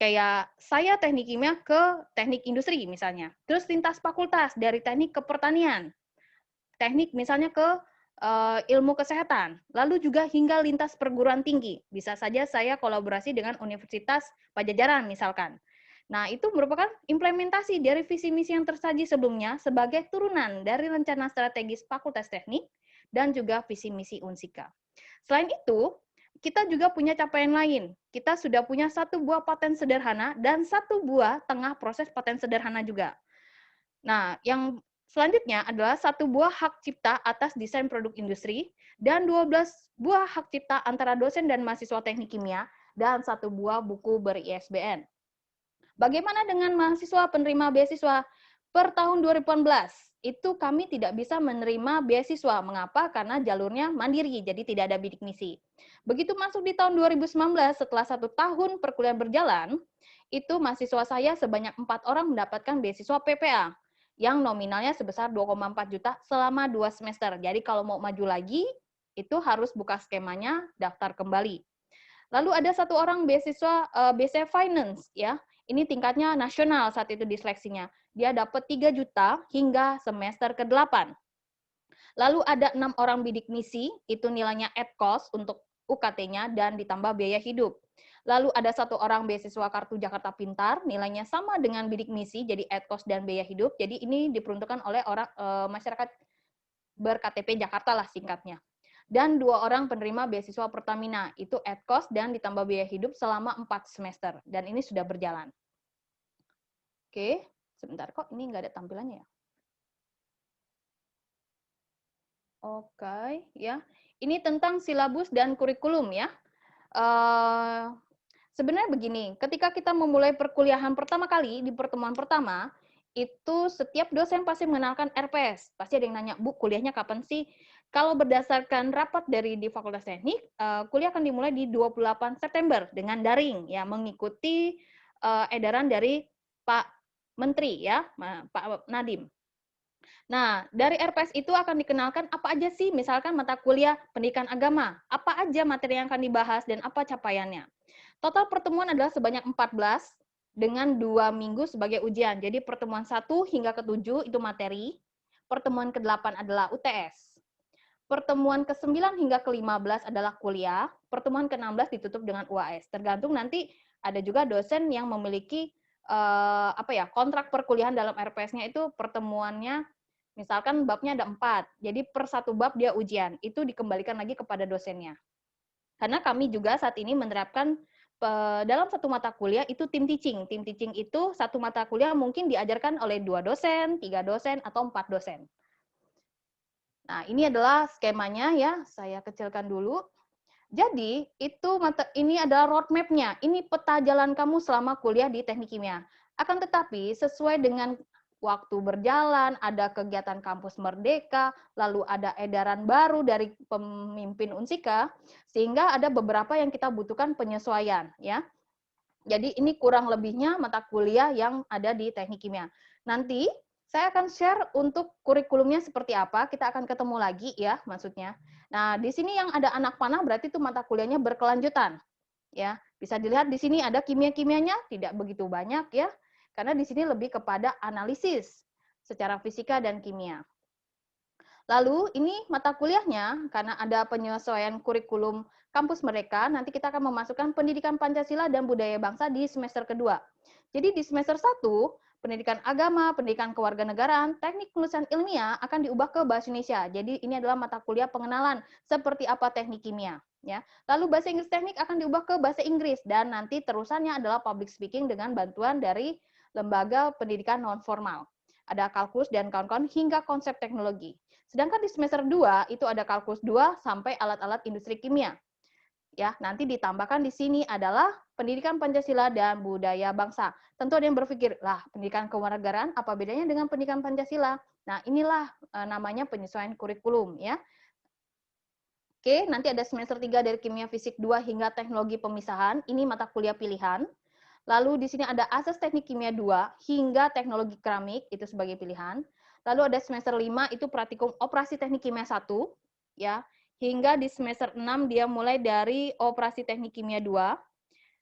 kayak saya teknik kimia ke teknik industri misalnya. Terus lintas fakultas, dari teknik ke pertanian. Teknik misalnya ke ilmu kesehatan, lalu juga hingga lintas perguruan tinggi. Bisa saja saya kolaborasi dengan Universitas Pajajaran misalkan. Nah, itu merupakan implementasi dari visi misi yang tersaji sebelumnya sebagai turunan dari rencana strategis Fakultas Teknik dan juga visi misi Unsika. Selain itu, kita juga punya capaian lain. Kita sudah punya 1 buah paten sederhana dan 1 buah tengah proses paten sederhana juga. Nah, yang Selanjutnya adalah 1 buah hak cipta atas desain produk industri dan 12 buah hak cipta antara dosen dan mahasiswa teknik kimia dan 1 buah buku ber-ISBN. Bagaimana dengan mahasiswa penerima beasiswa per tahun 2018? Itu kami tidak bisa menerima beasiswa. Mengapa? Karena jalurnya mandiri, jadi tidak ada bidik misi. Begitu masuk di tahun 2019, setelah 1 tahun perkuliahan berjalan, itu mahasiswa saya sebanyak 4 orang mendapatkan beasiswa PPA yang nominalnya sebesar 2,4 juta selama 2 semester. Jadi kalau mau maju lagi, itu harus buka skemanya, daftar kembali. Lalu ada 1 orang beasiswa BC Finance, ya. Ini tingkatnya nasional saat itu diseleksinya. Dia dapat 3 juta hingga semester ke-8. Lalu ada 6 orang bidik misi, itu nilainya at cost untuk UKT-nya dan ditambah biaya hidup. Lalu ada 1 orang beasiswa Kartu Jakarta Pintar, nilainya sama dengan bidik misi, jadi at cost dan biaya hidup. Jadi ini diperuntukkan oleh orang masyarakat ber-KTP Jakarta lah singkatnya. Dan 2 orang penerima beasiswa Pertamina, itu at cost dan ditambah biaya hidup selama 4 semester. Dan ini sudah berjalan. Oke, sebentar kok ini nggak ada tampilannya ya. Oke, ya. Ini tentang silabus dan kurikulum ya. Sebenarnya begini, ketika kita memulai perkuliahan pertama kali, di pertemuan pertama, itu setiap dosen pasti mengenalkan RPS. Pasti ada yang nanya, Bu, kuliahnya kapan sih? Kalau berdasarkan rapat dari di Fakultas Teknik, kuliah akan dimulai di 28 September dengan daring, ya, mengikuti edaran dari Pak Menteri, ya, Pak Nadiem. Nah, dari RPS itu akan dikenalkan apa aja sih, misalkan mata kuliah pendidikan agama, apa aja materi yang akan dibahas dan apa capaiannya. Total pertemuan adalah sebanyak 14 dengan 2 minggu sebagai ujian. Jadi pertemuan 1 hingga ke-7 itu materi, pertemuan ke-8 adalah UTS. Pertemuan ke-9 hingga ke-15 adalah kuliah, pertemuan ke-16 ditutup dengan UAS. Tergantung nanti ada juga dosen yang memiliki kontrak perkuliahan dalam RPS-nya itu pertemuannya. Misalkan babnya ada 4, jadi per 1 bab dia ujian, itu dikembalikan lagi kepada dosennya. Karena kami juga saat ini menerapkan dalam 1 mata kuliah itu tim teaching. Tim teaching itu 1 mata kuliah mungkin diajarkan oleh 2 dosen, 3 dosen, atau 4 dosen. Nah, ini adalah skemanya ya, saya kecilkan dulu. Jadi, ini adalah roadmap-nya, ini peta jalan kamu selama kuliah di teknik kimia. Akan tetapi, sesuai dengan waktu berjalan, ada kegiatan kampus merdeka, lalu ada edaran baru dari pemimpin Unsika, sehingga ada beberapa yang kita butuhkan penyesuaian, ya. Jadi ini kurang lebihnya mata kuliah yang ada di teknik kimia. Nanti saya akan share untuk kurikulumnya seperti apa, kita akan ketemu lagi ya maksudnya. Nah, di sini yang ada anak panah berarti itu mata kuliahnya berkelanjutan. Ya, bisa dilihat di sini ada kimia-kimianya, tidak begitu banyak ya. Karena di sini lebih kepada analisis secara fisika dan kimia. Lalu ini mata kuliahnya, karena ada penyesuaian kurikulum kampus mereka, nanti kita akan memasukkan pendidikan Pancasila dan budaya bangsa di semester kedua. Jadi di semester 1, pendidikan agama, pendidikan kewarganegaraan, teknik penulisan ilmiah akan diubah ke bahasa Indonesia. Jadi ini adalah mata kuliah pengenalan seperti apa teknik kimia. Ya. Lalu bahasa Inggris teknik akan diubah ke bahasa Inggris dan nanti terusannya adalah public speaking dengan bantuan dari lembaga pendidikan non formal. Ada kalkulus dan kawan-kawan hingga konsep teknologi. Sedangkan di semester 2 itu ada kalkulus 2 sampai alat-alat industri kimia. Ya, nanti ditambahkan di sini adalah pendidikan Pancasila dan budaya bangsa. Tentu ada yang berpikir, lah pendidikan kewarganegaraan apa bedanya dengan pendidikan Pancasila? Nah, inilah namanya penyesuaian kurikulum ya. Oke, nanti ada semester 3 dari kimia fisik 2 hingga teknologi pemisahan. Ini mata kuliah pilihan. Lalu di sini ada asas teknik kimia 2 hingga teknologi keramik, itu sebagai pilihan. Lalu ada semester 5 itu praktikum operasi teknik kimia 1, ya. Hingga di semester 6 dia mulai dari operasi teknik kimia 2,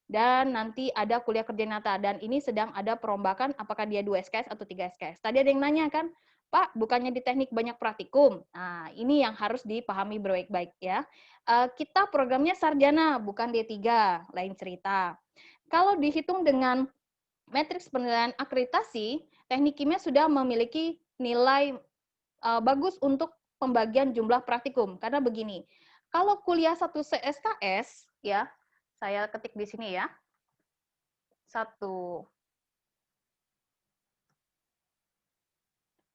dan nanti ada kuliah kerja nyata. Dan ini sedang ada perombakan apakah dia 2 SKS atau 3 SKS. Tadi ada yang nanya kan, Pak, bukannya di teknik banyak praktikum? Nah, ini yang harus dipahami baik-baik ya. Kita programnya sarjana, bukan D3, lain cerita. Kalau dihitung dengan matriks penilaian akreditasi, teknik kimia sudah memiliki nilai bagus untuk pembagian jumlah praktikum. Karena begini, kalau kuliah 1 SKS, ya, saya ketik di sini ya, 1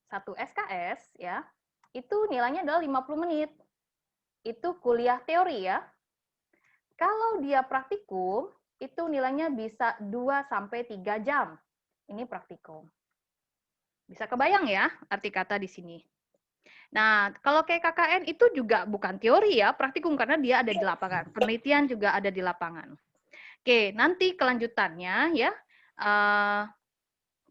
1 SKS ya, itu nilainya adalah 50 menit. Itu kuliah teori ya. Kalau dia praktikum, itu nilainya bisa 2 sampai 3 jam. Ini praktikum. Bisa kebayang ya arti kata di sini. Nah, kalau kayak KKN itu juga bukan teori ya, praktikum karena dia ada di lapangan. Penelitian juga ada di lapangan. Oke, nanti kelanjutannya ya,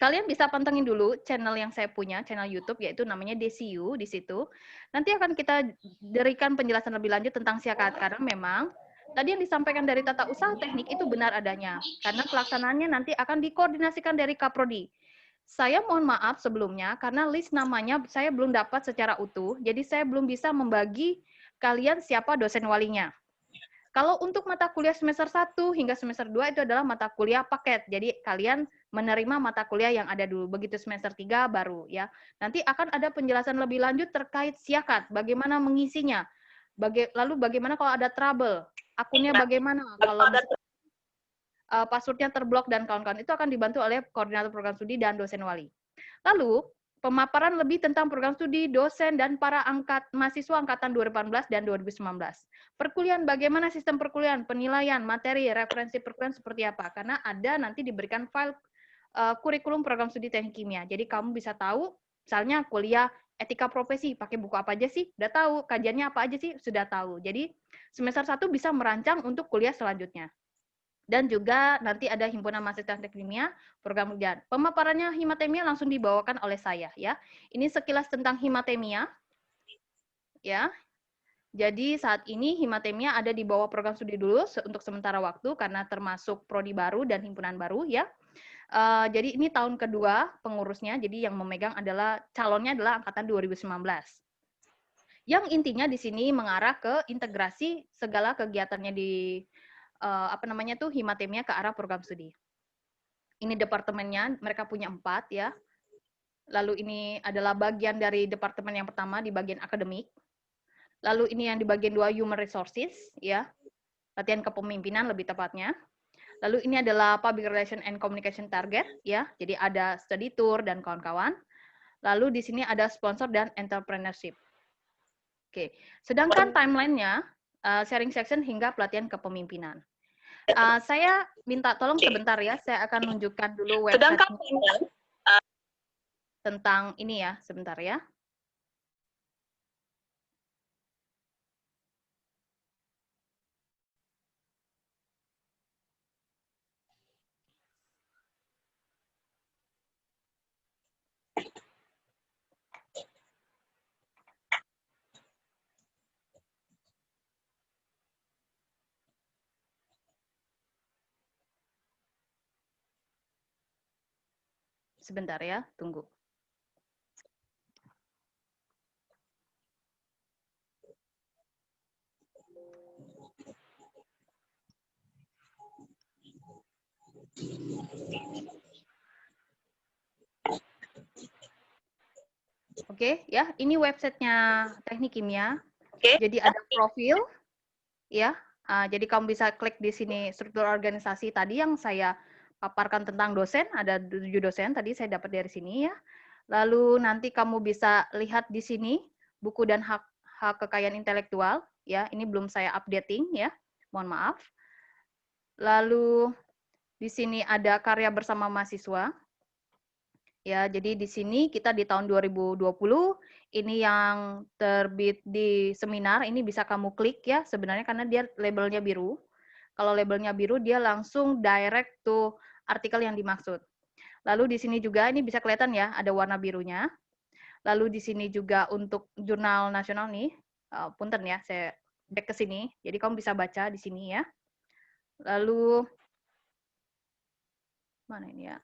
kalian bisa pantengin dulu channel yang saya punya, channel YouTube, yaitu namanya DCU di situ. Nanti akan kita berikan penjelasan lebih lanjut tentang siakat, karena memang tadi yang disampaikan dari tata usaha teknik itu benar adanya, karena pelaksanaannya nanti akan dikoordinasikan dari Kaprodi. Saya mohon maaf sebelumnya, karena list namanya saya belum dapat secara utuh, jadi saya belum bisa membagi kalian siapa dosen walinya. Kalau untuk mata kuliah semester 1 hingga semester 2 itu adalah mata kuliah paket. Jadi kalian menerima mata kuliah yang ada dulu. Begitu semester 3 baru ya. Nanti akan ada penjelasan lebih lanjut terkait siakat, bagaimana mengisinya. Lalu bagaimana kalau ada trouble, akunnya bagaimana kalau passwordnya terblok dan kawan-kawan, itu akan dibantu oleh koordinator program studi dan dosen wali. Lalu pemaparan lebih tentang program studi, dosen, dan para mahasiswa angkatan 2018 dan 2019. Perkuliahan, bagaimana sistem perkuliahan, penilaian, materi, referensi perkuliahan seperti apa. Karena ada nanti diberikan file kurikulum program studi teknik kimia. Jadi kamu bisa tahu, misalnya kuliah etika profesi, pakai buku apa aja sih? Udah tahu. Kajiannya apa aja sih? Sudah tahu. Jadi semester 1 bisa merancang untuk kuliah selanjutnya. Dan juga nanti ada himpunan mahasiswa teknik kimia program kerjaan. Pemaparannya himatemia langsung dibawakan oleh saya ya. Ini sekilas tentang himatemia ya. Jadi saat ini himatemia ada di bawah program studi dulu untuk sementara waktu karena termasuk prodi baru dan himpunan baru ya. Jadi ini tahun kedua pengurusnya. Jadi yang memegang adalah calonnya adalah angkatan 2019. Yang intinya di sini mengarah ke integrasi segala kegiatannya di himatemia ke arah program studi. Ini departemennya, mereka punya 4 ya. Lalu ini adalah bagian dari departemen yang pertama di bagian akademik. Lalu ini yang di bagian 2 human resources ya. Latihan kepemimpinan lebih tepatnya. Lalu ini adalah public relation and communication target ya. Jadi ada study tour dan kawan-kawan. Lalu di sini ada sponsor dan entrepreneurship. Oke. Sedangkan timeline-nya sharing section hingga pelatihan kepemimpinan. Saya minta tolong sebentar ya, saya akan tunjukkan dulu website tentang ini ya, sebentar ya. Sebentar ya, tunggu. Oke, ya, ini websitenya Teknik Kimia. Jadi ada profil, ya. Jadi kamu bisa klik di sini struktur organisasi tadi yang saya paparkan tentang dosen, ada 7 dosen tadi saya dapat dari sini ya. Lalu nanti kamu bisa lihat di sini buku dan hak kekayaan intelektual ya. Ini belum saya updating ya. Mohon maaf. Lalu di sini ada karya bersama mahasiswa. Ya, jadi di sini kita di tahun 2020 ini yang terbit di seminar ini bisa kamu klik ya sebenarnya karena dia labelnya biru. Kalau labelnya biru dia langsung direct to artikel yang dimaksud. Lalu di sini juga ini bisa kelihatan ya ada warna birunya. Lalu di sini juga untuk jurnal nasional nih, punten ya saya back ke sini. Jadi kamu bisa baca di sini ya. Lalu mana ini ya?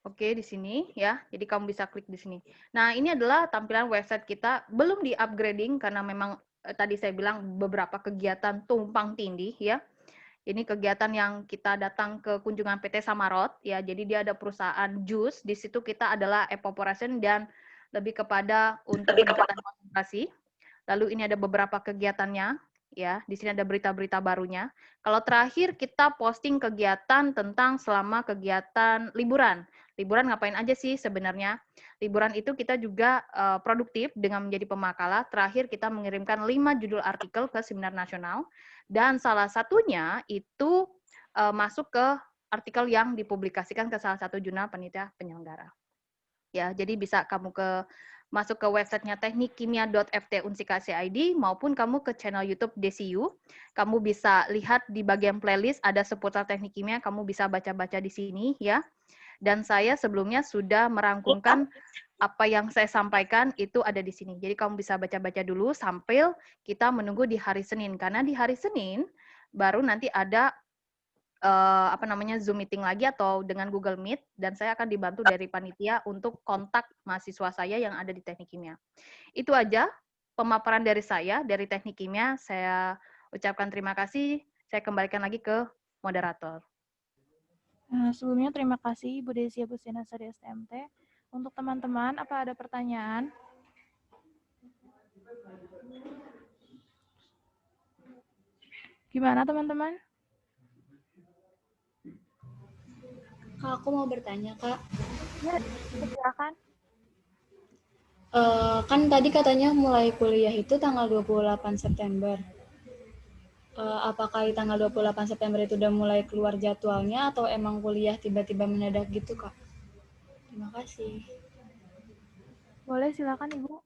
Oke, di sini ya. Jadi kamu bisa klik di sini. Nah, ini adalah tampilan website kita. Belum di-upgrading karena memang tadi saya bilang beberapa kegiatan tumpang tindih ya. Ini kegiatan yang kita datang ke kunjungan PT Samarot ya. Jadi dia ada perusahaan jus. Di situ kita adalah evaporation dan lebih kepada untuk peningkatan konsentrasi. Lalu ini ada beberapa kegiatannya ya. Di sini ada berita-berita barunya. Kalau terakhir kita posting kegiatan tentang selama kegiatan liburan. Liburan ngapain aja sih sebenarnya? Liburan itu kita juga produktif dengan menjadi pemakalah. Terakhir kita mengirimkan 5 judul artikel ke seminar nasional, dan salah satunya itu masuk ke artikel yang dipublikasikan ke salah satu jurnal penelitian penyelenggara. Ya, jadi bisa kamu masuk ke websitenya teknikkimia.ft.unsika.id maupun kamu ke channel YouTube DCU. Kamu bisa lihat di bagian playlist ada seputar teknik kimia, kamu bisa baca-baca di sini ya. Dan saya sebelumnya sudah merangkumkan apa yang saya sampaikan itu ada di sini. Jadi kamu bisa baca-baca dulu sambil kita menunggu di hari Senin, karena di hari Senin baru nanti ada Zoom meeting lagi atau dengan Google Meet, dan saya akan dibantu dari panitia untuk kontak mahasiswa saya yang ada di teknik kimia. Itu aja pemaparan dari saya, dari teknik kimia. Saya ucapkan terima kasih. Saya kembalikan lagi ke moderator. Sebelumnya terima kasih Bu Desi Agustina Sari STMT. Untuk teman-teman, apa ada pertanyaan? Gimana teman-teman? Kak, aku mau bertanya, Kak. Ya, silakan. Kan tadi katanya mulai kuliah itu tanggal 28 September. Apakah di tanggal 28 September itu udah mulai keluar jadwalnya atau emang kuliah tiba-tiba mendadak gitu, Kak? Terima kasih. Boleh, silakan Ibu.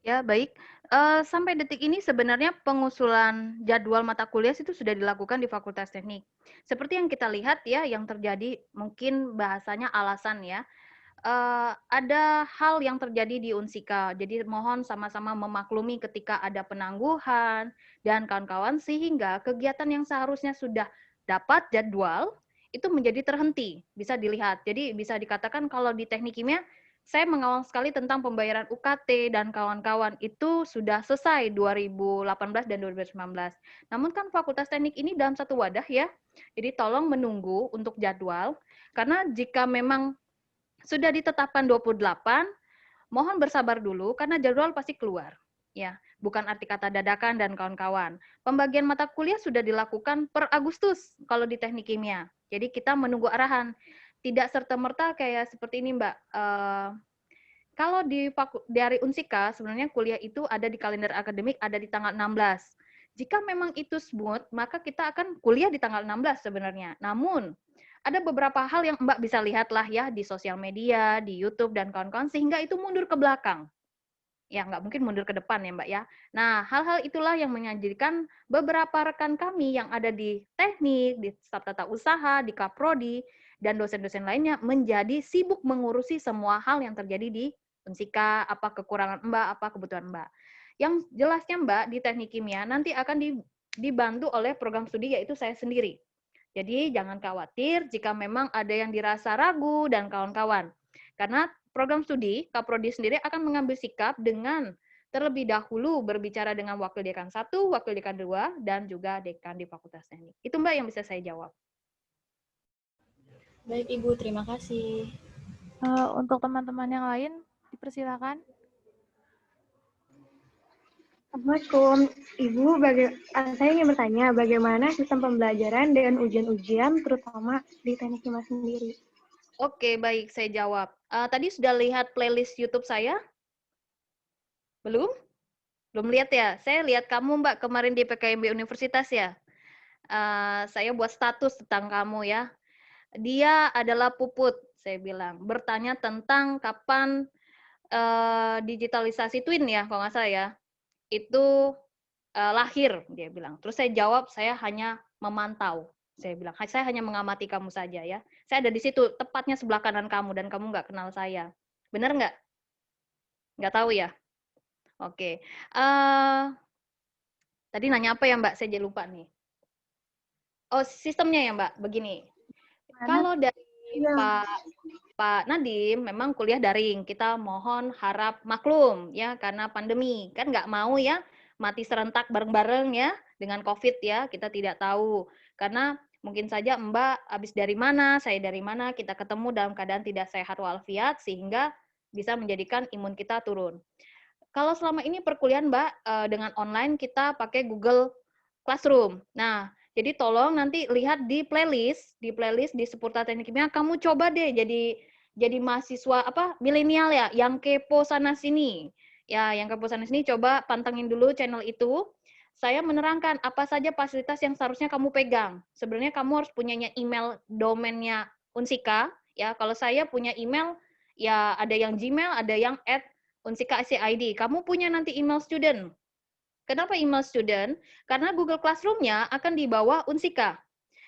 Ya, baik. Sampai detik ini sebenarnya pengusulan jadwal mata kuliah itu sudah dilakukan di Fakultas Teknik. Seperti yang kita lihat ya, yang terjadi mungkin bahasanya alasan ya. Ada hal yang terjadi di Unsika. Jadi mohon sama-sama memaklumi ketika ada penangguhan dan kawan-kawan, sehingga kegiatan yang seharusnya sudah dapat jadwal itu menjadi terhenti. Bisa dilihat. Jadi bisa dikatakan kalau di teknik kimia, saya mengawal sekali tentang pembayaran UKT dan kawan-kawan itu sudah selesai 2018 dan 2019. Namun kan Fakultas Teknik ini dalam satu wadah ya. Jadi tolong menunggu untuk jadwal, karena jika memang sudah ditetapkan 28, mohon bersabar dulu karena jadwal pasti keluar. Ya, bukan arti kata dadakan dan kawan-kawan. Pembagian mata kuliah sudah dilakukan per Agustus kalau di teknik kimia. Jadi kita menunggu arahan. Tidak serta-merta kayak seperti ini, Mbak. Kalau dari Unsika, sebenarnya kuliah itu ada di kalender akademik, ada di tanggal 16. Jika memang itu smooth, maka kita akan kuliah di tanggal 16 sebenarnya. Namun, ada beberapa hal yang Mbak bisa lihatlah ya di sosial media, di YouTube, dan kawan-kawan, sehingga itu mundur ke belakang. Ya, nggak mungkin mundur ke depan ya Mbak ya. Nah, hal-hal itulah yang menjadikan beberapa rekan kami yang ada di teknik, di staf tata usaha, di Kaprodi, dan dosen-dosen lainnya menjadi sibuk mengurusi semua hal yang terjadi di Unsika, apa kekurangan Mbak, apa kebutuhan Mbak. Yang jelasnya Mbak, di teknik kimia nanti akan dibantu oleh program studi, yaitu saya sendiri. Jadi jangan khawatir jika memang ada yang dirasa ragu dan kawan-kawan. Karena program studi, Kaprodi sendiri akan mengambil sikap dengan terlebih dahulu berbicara dengan Wakil Dekan 1, Wakil Dekan 2, dan juga Dekan di Fakultas Teknik. Itu Mbak yang bisa saya jawab. Baik, Ibu. Terima kasih. Untuk teman-teman yang lain, dipersilakan. Assalamualaikum, Ibu. Saya ingin bertanya, bagaimana sistem pembelajaran dan ujian-ujian, terutama di teknik kimia sendiri? Oke, baik, saya jawab. Tadi sudah lihat playlist YouTube saya? Belum? Belum lihat ya? Saya lihat kamu, Mbak, kemarin di PKMB Universitas ya. Saya buat status tentang kamu ya. Dia adalah Puput, saya bilang. Bertanya tentang kapan digitalisasi Twin ya, kalau nggak salah ya. Itu lahir, dia bilang. Terus saya jawab, saya hanya memantau. Saya bilang, saya hanya mengamati kamu saja ya. Saya ada di situ, tepatnya sebelah kanan kamu, dan kamu nggak kenal saya. Benar nggak? Nggak tahu ya? Oke. Tadi nanya apa ya Mbak? Saya jadi lupa nih. Oh, sistemnya ya Mbak, begini. Kalau dari Pak Nadiem memang kuliah daring, kita mohon harap maklum ya karena pandemi, kan nggak mau ya mati serentak bareng-bareng ya dengan COVID ya, kita tidak tahu. Karena mungkin saja Mbak habis dari mana, saya dari mana, kita ketemu dalam keadaan tidak sehat walafiat sehingga bisa menjadikan imun kita turun. Kalau selama ini perkuliahan Mbak dengan online kita pakai Google Classroom. Nah, Jadi tolong nanti lihat di playlist di Seputar Teknik Kimia, kamu coba deh jadi mahasiswa milenial ya, yang kepo sana sini. Ya, yang kepo sana sini coba pantengin dulu channel itu. Saya menerangkan apa saja fasilitas yang seharusnya kamu pegang. Sebenarnya kamu harus punyanya email domainnya Unsika, ya. Kalau saya punya email ya ada yang Gmail, ada yang @unsika.id. Kamu punya nanti email student. Kenapa email student? Karena Google Classroom-nya akan di bawah Unsika.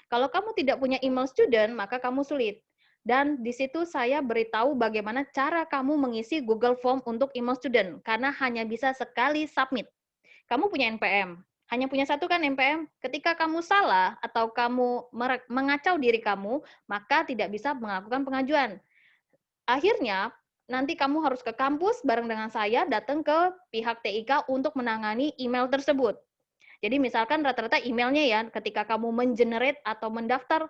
Kalau kamu tidak punya email student, maka kamu sulit. Dan di situ saya beritahu bagaimana cara kamu mengisi Google Form untuk email student, karena hanya bisa sekali submit. Kamu punya NPM, hanya punya satu kan NPM. Ketika kamu salah atau kamu mengacau diri kamu, maka tidak bisa melakukan pengajuan. Akhirnya, nanti kamu harus ke kampus bareng dengan saya, datang ke pihak TIK untuk menangani email tersebut. Jadi misalkan rata-rata emailnya ya, ketika kamu mengenerate atau mendaftar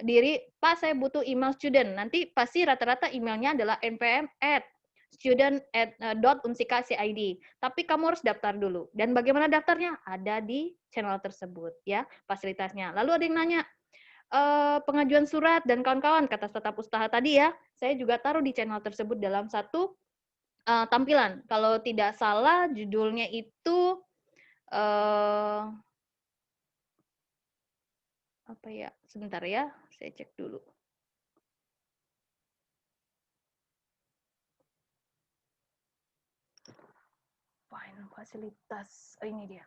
diri, Pak saya butuh email student, nanti pasti rata-rata emailnya adalah npm@student.unsika.id. Tapi kamu harus daftar dulu. Dan bagaimana daftarnya? Ada di channel tersebut ya, fasilitasnya. Lalu ada yang nanya, pengajuan surat dan kawan-kawan, kata staf usaha tadi ya, saya juga taruh di channel tersebut dalam satu tampilan. Kalau tidak salah judulnya itu apa ya? Sebentar ya, saya cek dulu. Fasilitas, ini dia.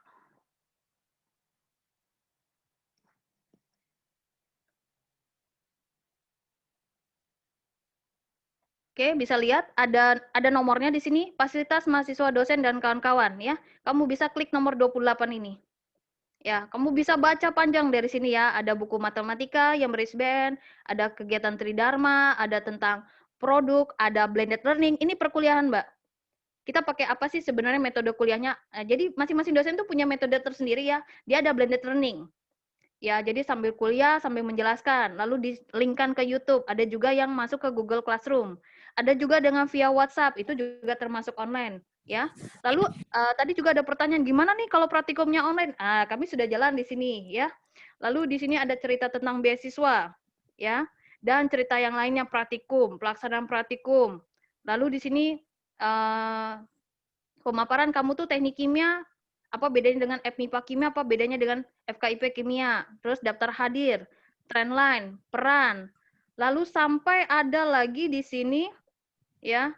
Oke, bisa lihat ada nomornya di sini, fasilitas mahasiswa dosen dan kawan-kawan ya. Kamu bisa klik nomor 28 ini. Ya, kamu bisa baca panjang dari sini ya. Ada buku matematika yang berisbn, ada kegiatan tridharma, ada tentang produk, ada blended learning. Ini perkuliahan, Mbak. Kita pakai apa sih sebenarnya metode kuliahnya? Jadi masing-masing dosen tuh punya metode tersendiri ya. Dia ada blended learning. Ya, jadi sambil kuliah, sambil menjelaskan, lalu di-linkkan ke YouTube. Ada juga yang masuk ke Google Classroom. Ada juga dengan via WhatsApp, itu juga termasuk online. Ya, lalu tadi juga ada pertanyaan, gimana nih kalau praktikumnya online? Kami sudah jalan di sini, ya. Lalu di sini ada cerita tentang beasiswa, ya, dan cerita yang lainnya praktikum, pelaksanaan praktikum. Lalu di sini pemaparan kamu tuh teknik kimia, apa bedanya dengan FMIPA kimia, apa bedanya dengan FKIP kimia, terus daftar hadir, trendline, peran, lalu sampai ada lagi di sini ya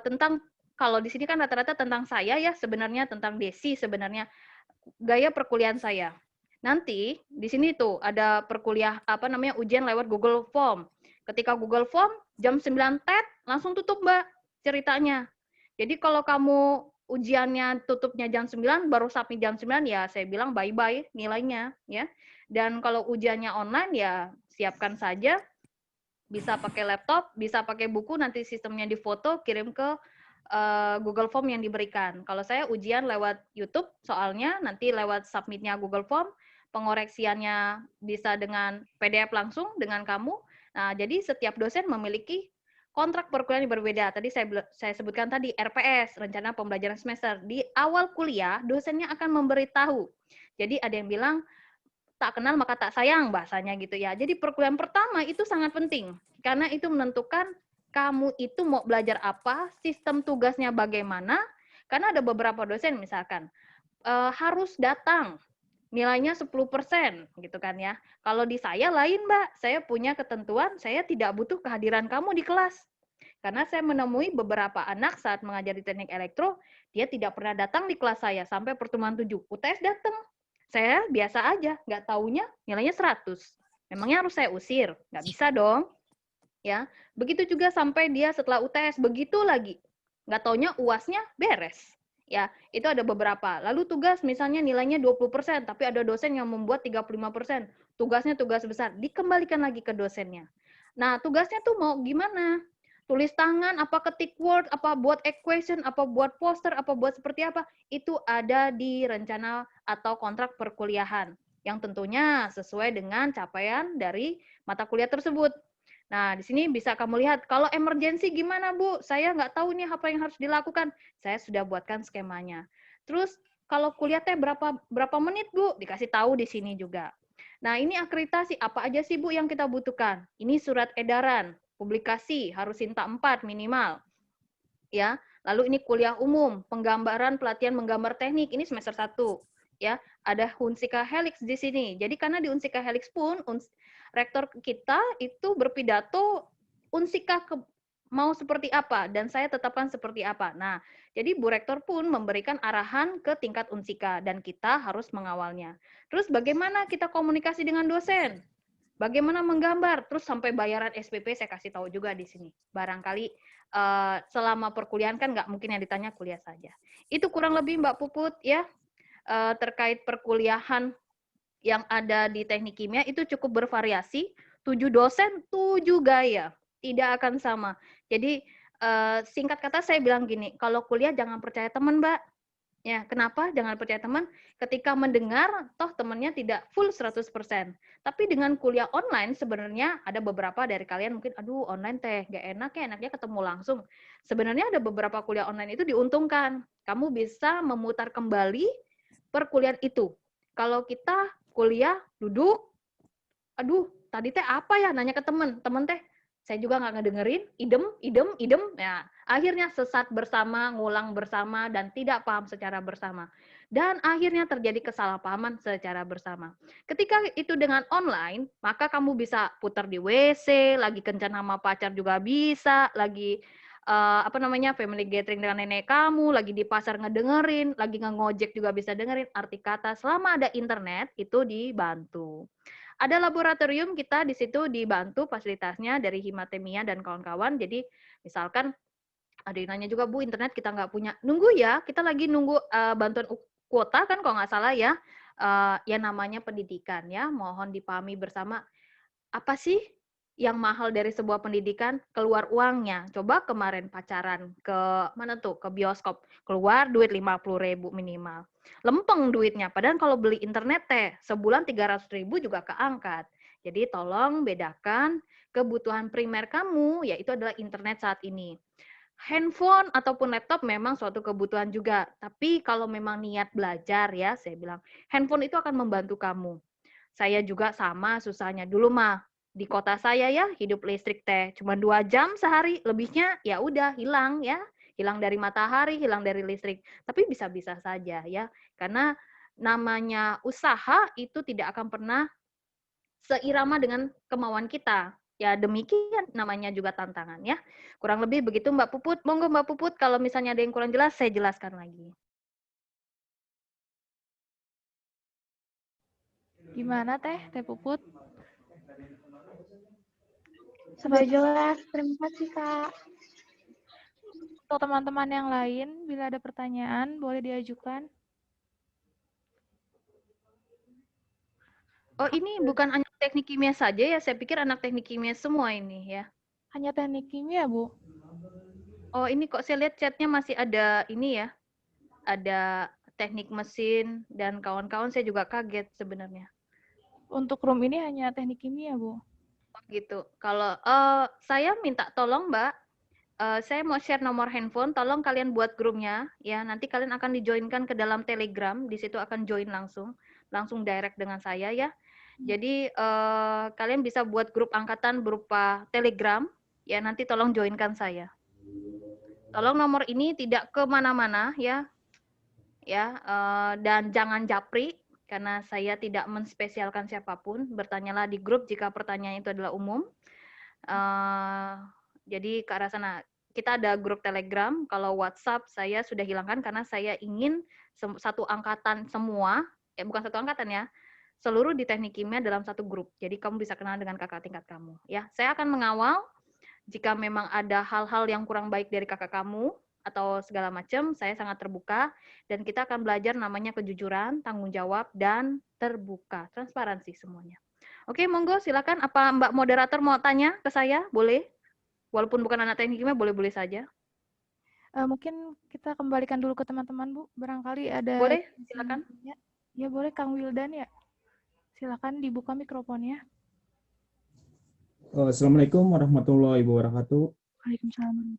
tentang, kalau di sini kan rata-rata tentang saya ya sebenarnya, tentang Desi sebenarnya, gaya perkuliahan saya. Nanti di sini tuh ada perkuliah ujian lewat Google Form. Ketika Google Form jam 9 TET langsung tutup Mbak ceritanya. Jadi kalau kamu ujiannya tutupnya jam 9, baru submit jam 9, ya saya bilang bye-bye nilainya. Ya. Dan kalau ujiannya online, ya siapkan saja. Bisa pakai laptop, bisa pakai buku, nanti sistemnya difoto, kirim ke Google Form yang diberikan. Kalau saya ujian lewat YouTube, soalnya nanti lewat submitnya Google Form, pengoreksiannya bisa dengan PDF langsung dengan kamu. Nah, jadi setiap dosen memiliki kontrak perkuliahan yang berbeda. Tadi saya sebutkan tadi RPS, rencana pembelajaran semester. Di awal kuliah, dosennya akan memberitahu. Jadi ada yang bilang, tak kenal maka tak sayang, bahasanya gitu ya. Jadi perkuliahan pertama itu sangat penting. Karena itu menentukan kamu itu mau belajar apa, sistem tugasnya bagaimana. Karena ada beberapa dosen misalkan, harus datang, nilainya 10% gitu kan ya. Kalau di saya lain Mbak, saya punya ketentuan, saya tidak butuh kehadiran kamu di kelas. Karena saya menemui beberapa anak saat mengajar di teknik elektro, dia tidak pernah datang di kelas saya sampai pertemuan 7. UTS datang. Saya biasa aja, nggak taunya nilainya 100. Memangnya harus saya usir? Nggak bisa dong. Ya, begitu juga sampai dia setelah UTS, begitu lagi. Nggak taunya UASnya beres. Ya, itu ada beberapa. Lalu tugas misalnya nilainya 20%, tapi ada dosen yang membuat 35%. Tugasnya tugas besar, dikembalikan lagi ke dosennya. Nah, tugasnya tuh mau gimana? Tulis tangan, apa ketik Word, apa buat equation, apa buat poster, apa buat seperti apa, itu ada di rencana atau kontrak perkuliahan, yang tentunya sesuai dengan capaian dari mata kuliah tersebut. Nah, di sini bisa kamu lihat, kalau emergensi gimana Bu? Saya nggak tahu nih apa yang harus dilakukan. Saya sudah buatkan skemanya. Terus, kalau kuliah teh berapa menit Bu? Dikasih tahu di sini juga. Nah, ini akreditasi. Apa aja sih, Bu, yang kita butuhkan? Ini surat edaran, publikasi, harus Sinta 4 minimal. Ya, lalu ini kuliah umum, penggambaran, pelatihan menggambar teknik, ini semester 1. Ya, ada Unsika Helix di sini. Jadi karena di Unsika Helix pun rektor kita itu berpidato Unsika mau seperti apa dan saya tetapkan seperti apa. Nah, jadi Bu Rektor pun memberikan arahan ke tingkat Unsika dan kita harus mengawalnya. Terus bagaimana kita komunikasi dengan dosen? Bagaimana menggambar? Terus sampai bayaran SPP saya kasih tahu juga di sini. Barangkali selama perkuliahan kan nggak mungkin yang ditanya kuliah saja. Itu kurang lebih Mbak Puput ya terkait perkuliahan yang ada di teknik kimia itu cukup bervariasi. 7 dosen, 7 gaya. Tidak akan sama. Jadi singkat kata saya bilang gini, kalau kuliah jangan percaya teman, Mbak. Ya, kenapa jangan percaya teman? Ketika mendengar, toh temannya tidak full 100%. Tapi dengan kuliah online, sebenarnya ada beberapa dari kalian mungkin, aduh online teh, gak enak ya, enaknya ketemu langsung. Sebenarnya ada beberapa kuliah online itu diuntungkan. Kamu bisa memutar kembali perkuliahan itu. Kalau kita kuliah, duduk, aduh, tadi teh apa ya, nanya ke teman teh, saya juga nggak ngedengerin, idem, ya akhirnya sesat bersama, ngulang bersama, dan tidak paham secara bersama. Dan akhirnya terjadi kesalahpahaman secara bersama. Ketika itu dengan online, maka kamu bisa putar di WC, lagi kencan sama pacar juga bisa, lagi family gathering dengan nenek kamu, lagi di pasar ngedengerin, lagi ngojek juga bisa dengerin arti kata. Selama ada internet, itu dibantu. Ada laboratorium, kita di situ dibantu fasilitasnya dari Himatemia dan kawan-kawan. Jadi misalkan ada yang nanya juga, Bu, internet kita nggak punya. Nunggu ya, kita lagi nunggu bantuan kuota kan kalau nggak salah ya. Ya namanya pendidikan ya, mohon dipahami bersama. Apa sih yang mahal dari sebuah pendidikan? Keluar uangnya. Coba kemarin pacaran ke mana tuh? Ke bioskop. Keluar duit 50.000 minimal. Lempeng duitnya. Padahal kalau beli internet teh sebulan 300.000 juga keangkat. Jadi tolong bedakan kebutuhan primer kamu, yaitu adalah internet saat ini. Handphone ataupun laptop memang suatu kebutuhan juga. Tapi kalau memang niat belajar ya, saya bilang, handphone itu akan membantu kamu. Saya juga sama susahnya. Dulu mah di kota saya ya hidup listrik teh cuma 2 jam sehari, lebihnya ya udah hilang ya, hilang dari matahari, hilang dari listrik. Tapi bisa-bisa saja ya, karena namanya usaha itu tidak akan pernah seirama dengan kemauan kita. Ya demikian namanya juga tantangan ya. Kurang lebih begitu Mbak Puput. Monggo Mbak Puput kalau misalnya ada yang kurang jelas saya jelaskan lagi. Gimana Teh Puput? Sudah jelas, terima kasih Kak. Untuk teman-teman yang lain, bila ada pertanyaan, boleh diajukan. Oh, ini bukan hanya teknik kimia saja ya, saya pikir anak teknik kimia semua ini ya. Hanya teknik kimia, Bu. Oh, ini kok saya lihat chatnya masih ada ini ya, ada teknik mesin dan kawan-kawan, saya juga kaget sebenarnya. Untuk room ini hanya teknik kimia, Bu. Oh, gitu. Kalau saya minta tolong Mbak, saya mau share nomor handphone, tolong kalian buat grupnya ya. Nanti kalian akan dijoinkan ke dalam Telegram, di situ akan join langsung direct dengan saya ya. Jadi kalian bisa buat grup angkatan berupa Telegram ya. Nanti tolong joinkan saya. Tolong nomor ini tidak kemana-mana ya, dan jangan japri karena saya tidak menspesialkan siapapun. Bertanyalah di grup jika pertanyaan itu adalah umum. Jadi ke arah sana. Kita ada grup Telegram, kalau WhatsApp saya sudah hilangkan karena saya ingin satu angkatan semua, bukan satu angkatan ya, seluruh di teknik kimia dalam satu grup. Jadi kamu bisa kenal dengan kakak tingkat kamu. Ya, saya akan mengawal jika memang ada hal-hal yang kurang baik dari kakak kamu atau segala macam, saya sangat terbuka dan kita akan belajar namanya kejujuran, tanggung jawab, dan terbuka, transparansi semuanya. Oke, monggo silakan. Apa Mbak moderator mau tanya ke saya? Boleh? Walaupun bukan anak teknik kimia, boleh-boleh saja. Mungkin kita kembalikan dulu ke teman-teman, Bu. Barangkali ada... Boleh, silakan. Ya boleh, Kang Wildan ya. Silakan dibuka mikrofonnya. Assalamualaikum warahmatullahi wabarakatuh. Waalaikumsalam.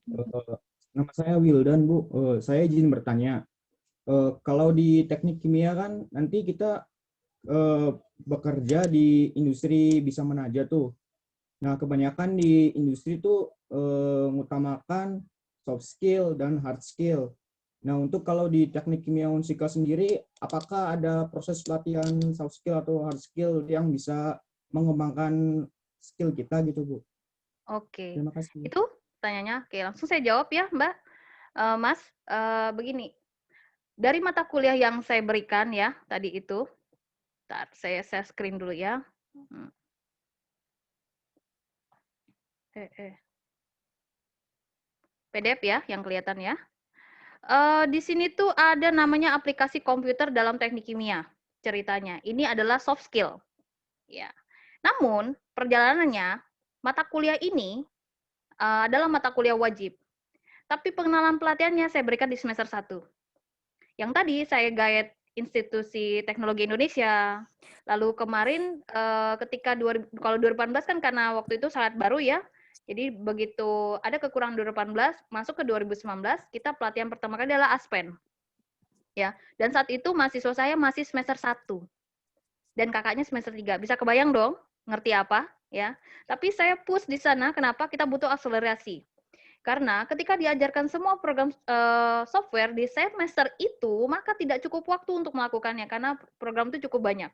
Nama saya Wildan, Bu. Saya izin bertanya. Kalau di teknik kimia kan nanti kita bekerja di industri bisa menaja tuh. Nah, kebanyakan di industri tuh mengutamakan soft skill dan hard skill. Nah, untuk kalau di teknik kimia Unsika sendiri, apakah ada proses pelatihan soft skill atau hard skill yang bisa mengembangkan skill kita gitu, Bu? Oke, Terima kasih. itu tanyanya. Oke, langsung saya jawab ya, Mbak. Mas, begini. Dari mata kuliah yang saya berikan ya, tadi itu. Bentar, saya share screen dulu ya. PDF ya, yang kelihatan ya. Di sini tuh ada namanya aplikasi komputer dalam teknik kimia. Ceritanya, ini adalah soft skill. Ya. Namun, perjalanannya, mata kuliah ini adalah mata kuliah wajib. Tapi pengenalan pelatihannya saya berikan di semester 1. Yang tadi saya guide Institusi Teknologi Indonesia. Lalu kemarin ketika kalau 2018 kan karena waktu itu sangat baru ya. Jadi begitu ada kekurangan 2018, masuk ke 2019, kita pelatihan pertama kali adalah Aspen. Ya, dan saat itu mahasiswa saya masih semester 1. Dan kakaknya semester 3. Bisa kebayang dong ngerti apa, ya. Tapi saya push di sana kenapa kita butuh akselerasi. Karena ketika diajarkan semua program software di semester itu, maka tidak cukup waktu untuk melakukannya karena program itu cukup banyak.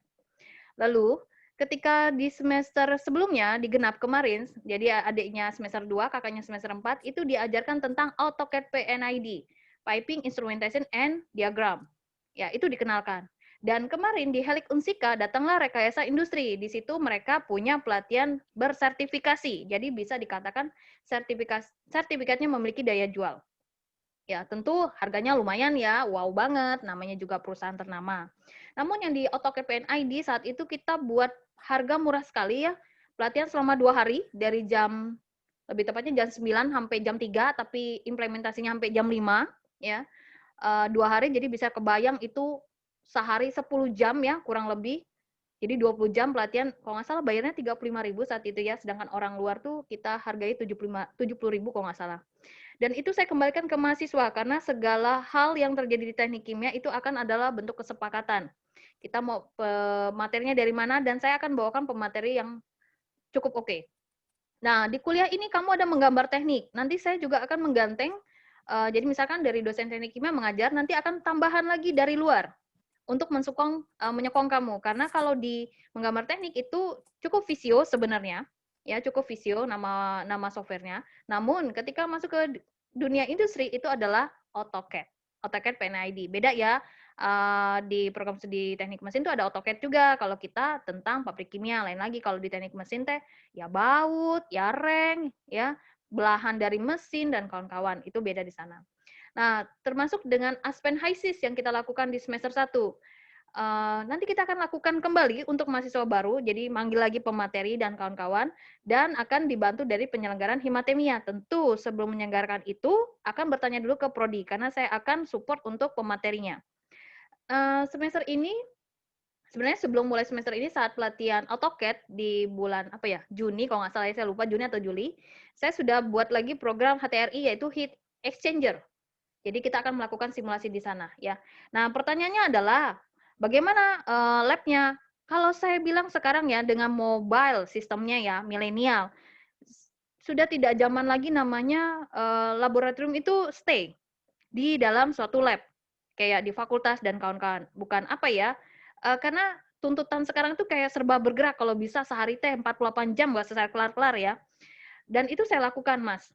Lalu, ketika di semester sebelumnya, di genap kemarin, jadi adiknya semester 2, kakaknya semester 4, itu diajarkan tentang AutoCAD PNID, Piping, Instrumentation, and Diagram. Ya, itu dikenalkan. Dan kemarin di Helix Unsika datanglah rekayasa industri. Di situ mereka punya pelatihan bersertifikasi. Jadi bisa dikatakan sertifikatnya memiliki daya jual. Ya, tentu harganya lumayan ya, wow banget, namanya juga perusahaan ternama. Namun yang di AutoCAD PNID saat itu kita buat harga murah sekali ya, pelatihan selama 2 hari, dari jam, lebih tepatnya jam 9 sampai jam 3, tapi implementasinya sampai jam 5, ya. 2 hari, jadi bisa kebayang itu sehari 10 jam ya, kurang lebih. Jadi 20 jam pelatihan, kalau nggak salah bayarnya 35.000 saat itu ya, sedangkan orang luar tuh kita hargai 70.000 kalau nggak salah. Dan itu saya kembalikan ke mahasiswa, karena segala hal yang terjadi di teknik kimia itu akan adalah bentuk kesepakatan. Kita mau materinya dari mana, dan saya akan bawakan pemateri yang cukup oke. Nah, di kuliah ini kamu ada menggambar teknik. Nanti saya juga akan mengganteng, jadi misalkan dari dosen teknik kimia mengajar, nanti akan tambahan lagi dari luar untuk menyokong kamu. Karena kalau di menggambar teknik itu cukup Visio sebenarnya, ya cukup Visio nama softwarenya. Namun ketika masuk ke dunia industri itu adalah AutoCAD PNID. Beda ya, di program studi teknik mesin itu ada AutoCAD juga. Kalau kita tentang pabrik kimia, lain lagi. Kalau di teknik mesin teh ya baut, ya reng, ya belahan dari mesin dan kawan-kawan, itu beda di sana. Nah, termasuk dengan Aspen HiSys yang kita lakukan di semester 1. Nanti kita akan lakukan kembali untuk mahasiswa baru, jadi manggil lagi pemateri dan kawan-kawan, dan akan dibantu dari penyelenggaraan Himatemia. Tentu sebelum menyelenggarakan itu, akan bertanya dulu ke Prodi, karena saya akan support untuk pematerinya. Semester ini, sebenarnya sebelum mulai semester ini, saat pelatihan AutoCAD di bulan Juni, kalau nggak salah saya lupa, Juni atau Juli, saya sudah buat lagi program HTRI, yaitu Heat Exchanger. Jadi kita akan melakukan simulasi di sana ya. Nah, pertanyaannya adalah bagaimana lab-nya? Kalau saya bilang sekarang ya dengan mobile sistemnya ya, milenial, sudah tidak zaman lagi namanya laboratorium itu stay di dalam suatu lab kayak di fakultas dan kawan-kawan. Bukan karena tuntutan sekarang itu kayak serba bergerak, kalau bisa sehari teh 48 jam nggak selesai kelar-kelar ya. Dan itu saya lakukan, Mas.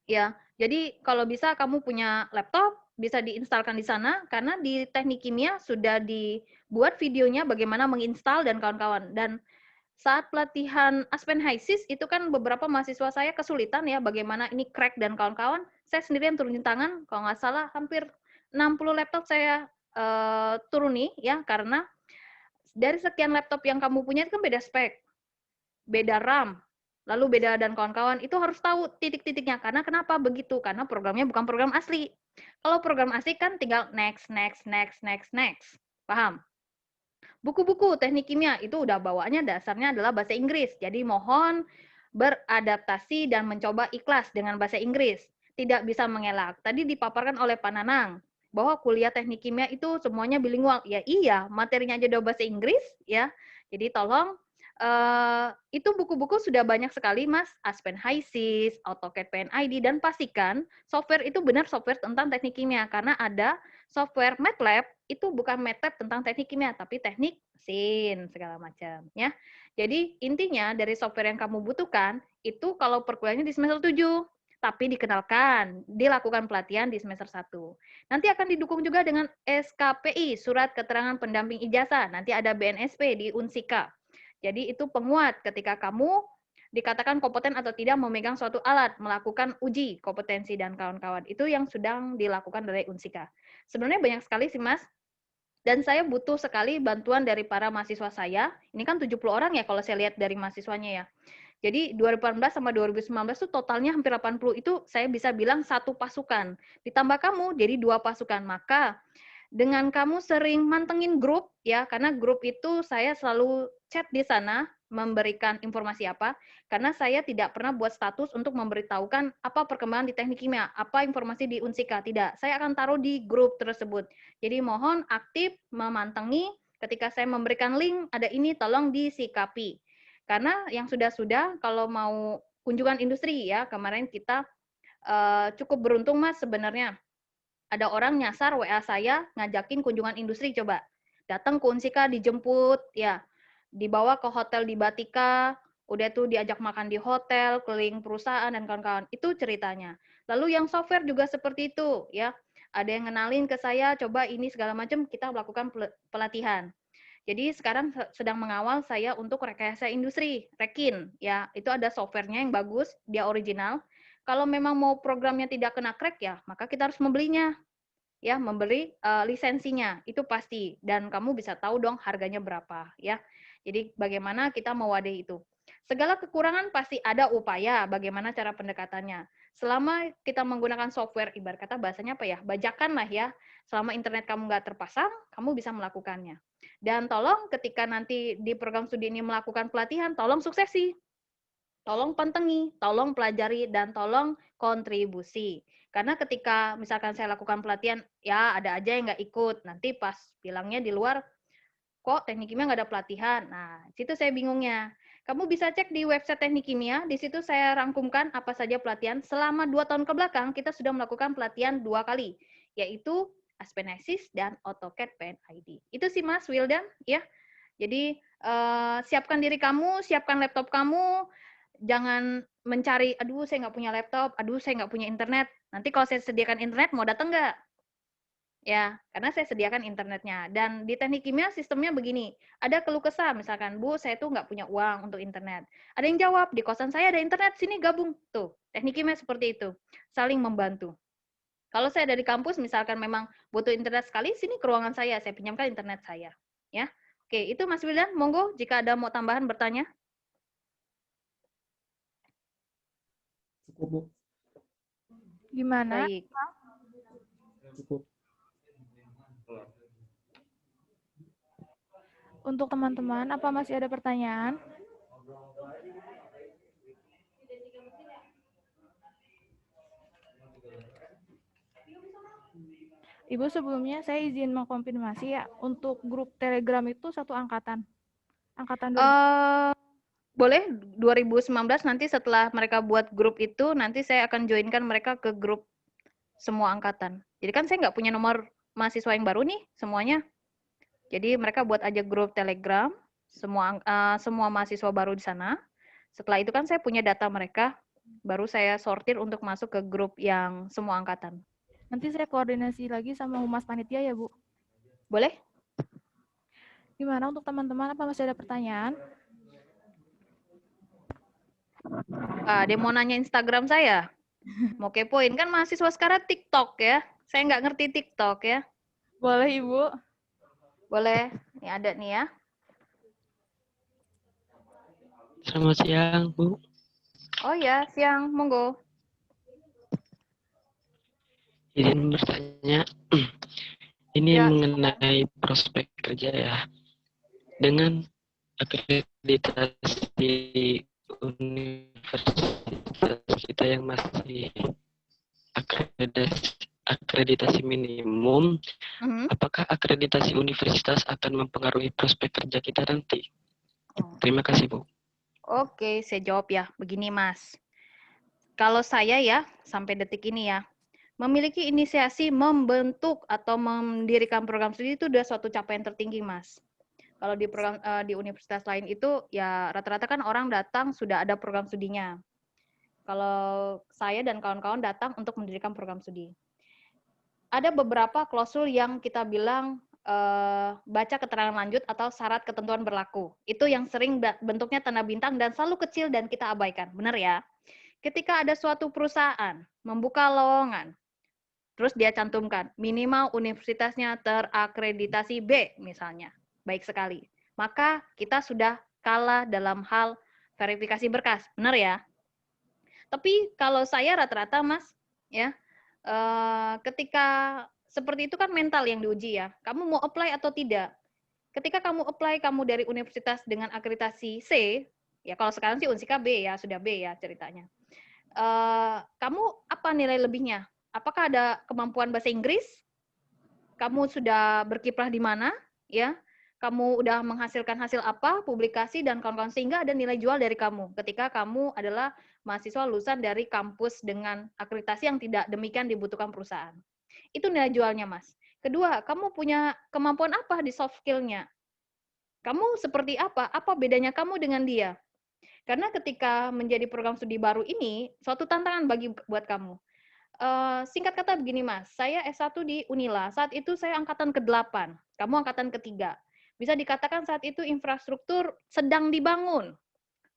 Ya, jadi kalau bisa kamu punya laptop, bisa diinstalkan di sana, karena di teknik kimia sudah dibuat videonya bagaimana menginstal dan kawan-kawan. Dan saat pelatihan Aspen HiSys, itu kan beberapa mahasiswa saya kesulitan ya, bagaimana ini crack dan kawan-kawan, saya sendirian turunin tangan, kalau nggak salah hampir 60 laptop saya turuni, ya, karena dari sekian laptop yang kamu punya itu kan beda spek, beda RAM, lalu beda dan kawan-kawan, itu harus tahu titik-titiknya. Karena kenapa begitu? Karena programnya bukan program asli. Kalau program asli kan tinggal next. Paham? Buku-buku teknik kimia itu udah bawaannya dasarnya adalah bahasa Inggris. Jadi mohon beradaptasi dan mencoba ikhlas dengan bahasa Inggris. Tidak bisa mengelak. Tadi dipaparkan oleh Pak Nanang. bahwa kuliah teknik kimia itu semuanya bilingual. Ya iya, materinya aja udah bahasa Inggris ya. Jadi tolong itu buku-buku sudah banyak sekali Mas, Aspen HiSys, AutoCAD PNID, dan pastikan software itu benar software tentang teknik kimia karena ada software MATLAB itu bukan MATLAB tentang teknik kimia tapi teknik mesin segala macam ya. Jadi intinya dari software yang kamu butuhkan itu kalau perkuliahannya di semester 7 tapi dikenalkan, dilakukan pelatihan di semester 1. Nanti akan didukung juga dengan SKPI, Surat Keterangan Pendamping Ijazah. Nanti ada BNSP di Unsika. Jadi itu penguat ketika kamu dikatakan kompeten atau tidak memegang suatu alat, melakukan uji kompetensi dan kawan-kawan. Itu yang sedang dilakukan dari Unsika. Sebenarnya banyak sekali sih, Mas. Dan saya butuh sekali bantuan dari para mahasiswa saya. Ini kan 70 orang ya kalau saya lihat dari mahasiswanya ya. Jadi 2018 sama 2019 itu totalnya hampir 80, itu saya bisa bilang satu pasukan. Ditambah kamu jadi 2 pasukan. Maka dengan kamu sering mantengin grup ya, karena grup itu saya selalu chat di sana memberikan informasi apa, karena saya tidak pernah buat status untuk memberitahukan apa perkembangan di teknik kimia, apa informasi di Unsika, tidak. Saya akan taruh di grup tersebut. Jadi mohon aktif memantengi ketika saya memberikan link, ada ini tolong disikapi. Karena yang sudah-sudah kalau mau kunjungan industri ya, kemarin kita cukup beruntung Mas sebenarnya. Ada orang nyasar WA saya ngajakin kunjungan industri coba. Datang ke Unsika dijemput ya, dibawa ke hotel di Batika, udah tuh diajak makan di hotel, keliling perusahaan dan kawan-kawan. Itu ceritanya. Lalu yang software juga seperti itu ya. Ada yang ngenalin ke saya, coba ini segala macam, kita melakukan pelatihan. Jadi sekarang sedang mengawal saya untuk rekayasa industri, Rekin. Ya, itu ada softwarenya yang bagus, dia original. Kalau memang mau programnya tidak kena crack ya, maka kita harus membelinya. Ya, membeli lisensinya, itu pasti. Dan kamu bisa tahu dong harganya berapa. Ya, jadi bagaimana kita mewadahi itu. Segala kekurangan pasti ada upaya, bagaimana cara pendekatannya. Selama kita menggunakan software, ibarat kata bahasanya apa ya, bajakan lah ya. Selama internet kamu nggak terpasang, kamu bisa melakukannya. Dan tolong ketika nanti di program studi ini melakukan pelatihan, tolong suksesi. Tolong pantengi, tolong pelajari, dan tolong kontribusi. Karena ketika misalkan saya lakukan pelatihan, ya ada aja yang nggak ikut. Nanti pas bilangnya di luar, kok teknik kimia nggak ada pelatihan. Nah, situ saya bingungnya. Kamu bisa cek di website teknik kimia, di situ saya rangkumkan apa saja pelatihan. Selama 2 tahun kebelakang, kita sudah melakukan pelatihan 2 kali, yaitu Aspen HiSys dan AutoCAD PNID. Itu sih Mas Wildan, ya. Jadi, siapkan diri kamu, siapkan laptop kamu, jangan mencari, aduh saya nggak punya laptop, aduh saya nggak punya internet. Nanti kalau saya sediakan internet, mau datang nggak? Ya, karena saya sediakan internetnya. Dan di teknik kimia sistemnya begini, ada keluh kesah, misalkan, Bu, saya tuh nggak punya uang untuk internet. Ada yang jawab, di kosan saya ada internet, sini gabung. Tuh, teknik kimia seperti itu, saling membantu. Kalau saya dari kampus, misalkan memang butuh internet sekali, sini ke ruangan saya pinjamkan internet saya. Ya, oke, itu Mas Wildan, monggo jika ada mau tambahan bertanya. Cukup, Bu. Gimana? Baik. Cukup. Untuk teman-teman, apa masih ada pertanyaan? Ibu, sebelumnya saya izin mengkonfirmasi ya, untuk grup Telegram itu satu angkatan. Angkatan Boleh 2019 nanti setelah mereka buat grup itu, nanti saya akan joinkan mereka ke grup semua angkatan. Jadi kan saya nggak punya nomor mahasiswa yang baru nih semuanya. Jadi mereka buat aja grup Telegram, semua mahasiswa baru di sana. Setelah itu kan saya punya data mereka, baru saya sortir untuk masuk ke grup yang semua angkatan. Nanti saya koordinasi lagi sama Humas Panitia ya, Bu. Boleh? Gimana untuk teman-teman, apa masih ada pertanyaan? Dia mau nanya Instagram saya. Mau kepoin, kan mahasiswa sekarang TikTok ya. Saya nggak ngerti TikTok ya. Boleh, Ibu. Boleh, ini ada nih ya. Selamat siang, Bu. Oh ya, siang, monggo. Izin bertanya, ini Ya. mengenai prospek kerja ya. Dengan akreditasi universitas kita yang masih akreditasi minimum, Mhm. apakah akreditasi universitas akan mempengaruhi prospek kerja kita nanti? Oh. Terima kasih, Bu. Oke, saya jawab ya. Begini, Mas. Kalau saya ya, sampai detik ini ya, memiliki inisiasi membentuk atau mendirikan program studi itu udah suatu capaian tertinggi, Mas. Kalau di program di universitas lain itu ya rata-rata kan orang datang sudah ada program studinya. Kalau saya dan kawan-kawan datang untuk mendirikan program studi. Ada beberapa klausul yang kita bilang baca keterangan lanjut atau syarat ketentuan berlaku. Itu yang sering bentuknya tanda bintang dan selalu kecil dan kita abaikan. Benar ya? Ketika ada suatu perusahaan membuka lowongan, terus dia cantumkan minimal universitasnya terakreditasi B misalnya. Baik sekali. Maka kita sudah kalah dalam hal verifikasi berkas. Benar ya? Tapi kalau saya rata-rata, Mas, ya, ketika seperti itu kan mental yang diuji ya. Kamu mau apply atau tidak? Ketika kamu apply, kamu dari universitas dengan akreditasi C, ya kalau sekarang sih Unsika B ya, sudah B ya ceritanya. Kamu apa nilai lebihnya? Apakah ada kemampuan bahasa Inggris? Kamu sudah berkiprah di mana? Ya, kamu udah menghasilkan hasil apa, publikasi dan kawan-kawan, sehingga ada nilai jual dari kamu ketika kamu adalah mahasiswa lulusan dari kampus dengan akreditasi yang tidak demikian dibutuhkan perusahaan. Itu nilai jualnya, Mas. Kedua, kamu punya kemampuan apa di soft skill-nya? Kamu seperti apa? Apa bedanya kamu dengan dia? Karena ketika menjadi program studi baru ini, suatu tantangan buat kamu. Singkat kata begini, Mas, saya S1 di Unila, saat itu saya angkatan ke-8, kamu angkatan ke-3. Bisa dikatakan saat itu infrastruktur sedang dibangun.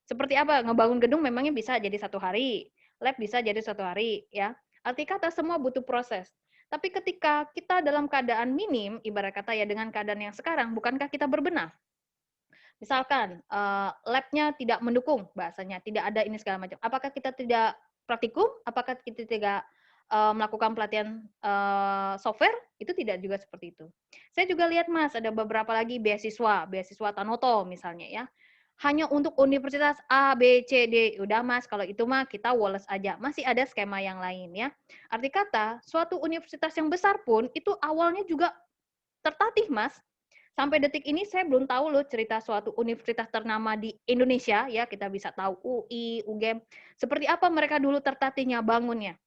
Seperti apa? Ngebangun gedung memangnya bisa jadi 1 hari, lab bisa jadi 1 hari, ya. Arti kata semua butuh proses. Tapi ketika kita dalam keadaan minim, ibarat kata ya dengan keadaan yang sekarang, bukankah kita berbenah? Misalkan lab-nya tidak mendukung bahasanya, tidak ada ini segala macam. Apakah kita tidak praktikum? Apakah kita tidak melakukan pelatihan software? Itu tidak juga seperti itu. Saya juga lihat, Mas, ada beberapa lagi beasiswa Tanoto misalnya ya. Hanya untuk universitas A, B, C, D. Udah, Mas, kalau itu mah kita woles aja. Masih ada skema yang lain ya. Arti kata, suatu universitas yang besar pun itu awalnya juga tertatih, Mas. Sampai detik ini saya belum tahu loh cerita suatu universitas ternama di Indonesia, ya kita bisa tahu UI, UGM, seperti apa mereka dulu tertatihnya bangunnya.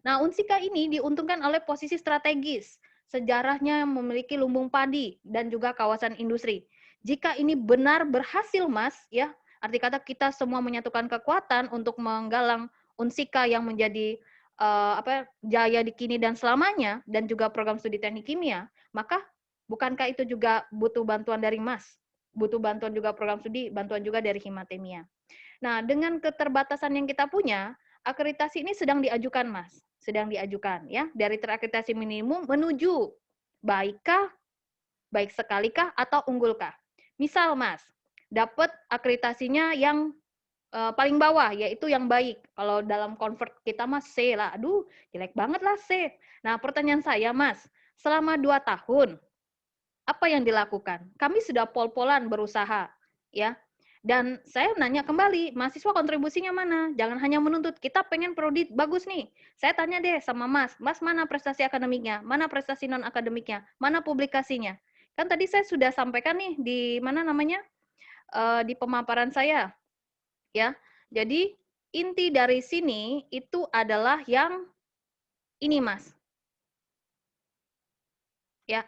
Nah, Unsika ini diuntungkan oleh posisi strategis, sejarahnya memiliki lumbung padi dan juga kawasan industri. Jika ini benar berhasil, Mas, ya, arti kata kita semua menyatukan kekuatan untuk menggalang Unsika yang menjadi jaya di kini dan selamanya, dan juga program studi teknik kimia, maka bukankah itu juga butuh bantuan dari Mas? Butuh bantuan juga program studi, bantuan juga dari Himatemia. Nah, dengan keterbatasan yang kita punya, akreditasi ini sedang diajukan, Mas. Sedang diajukan, ya. Dari terakreditasi minimum menuju baikkah, baik sekalikah, atau unggulkah. Misal, Mas, dapat akreditasinya yang paling bawah, yaitu yang baik. Kalau dalam convert kita, Mas, C lah. Aduh, jelek banget lah C. Nah, pertanyaan saya, Mas, selama 2 tahun, apa yang dilakukan? Kami sudah pol-polan berusaha, ya. Dan saya nanya kembali, mahasiswa kontribusinya mana? Jangan hanya menuntut, kita pengen prodi bagus nih. Saya tanya deh sama Mas, Mas mana prestasi akademiknya? Mana prestasi non-akademiknya? Mana publikasinya? Kan tadi saya sudah sampaikan nih di mana namanya? Di pemaparan saya, ya. Jadi inti dari sini itu adalah yang ini, Mas. Ya.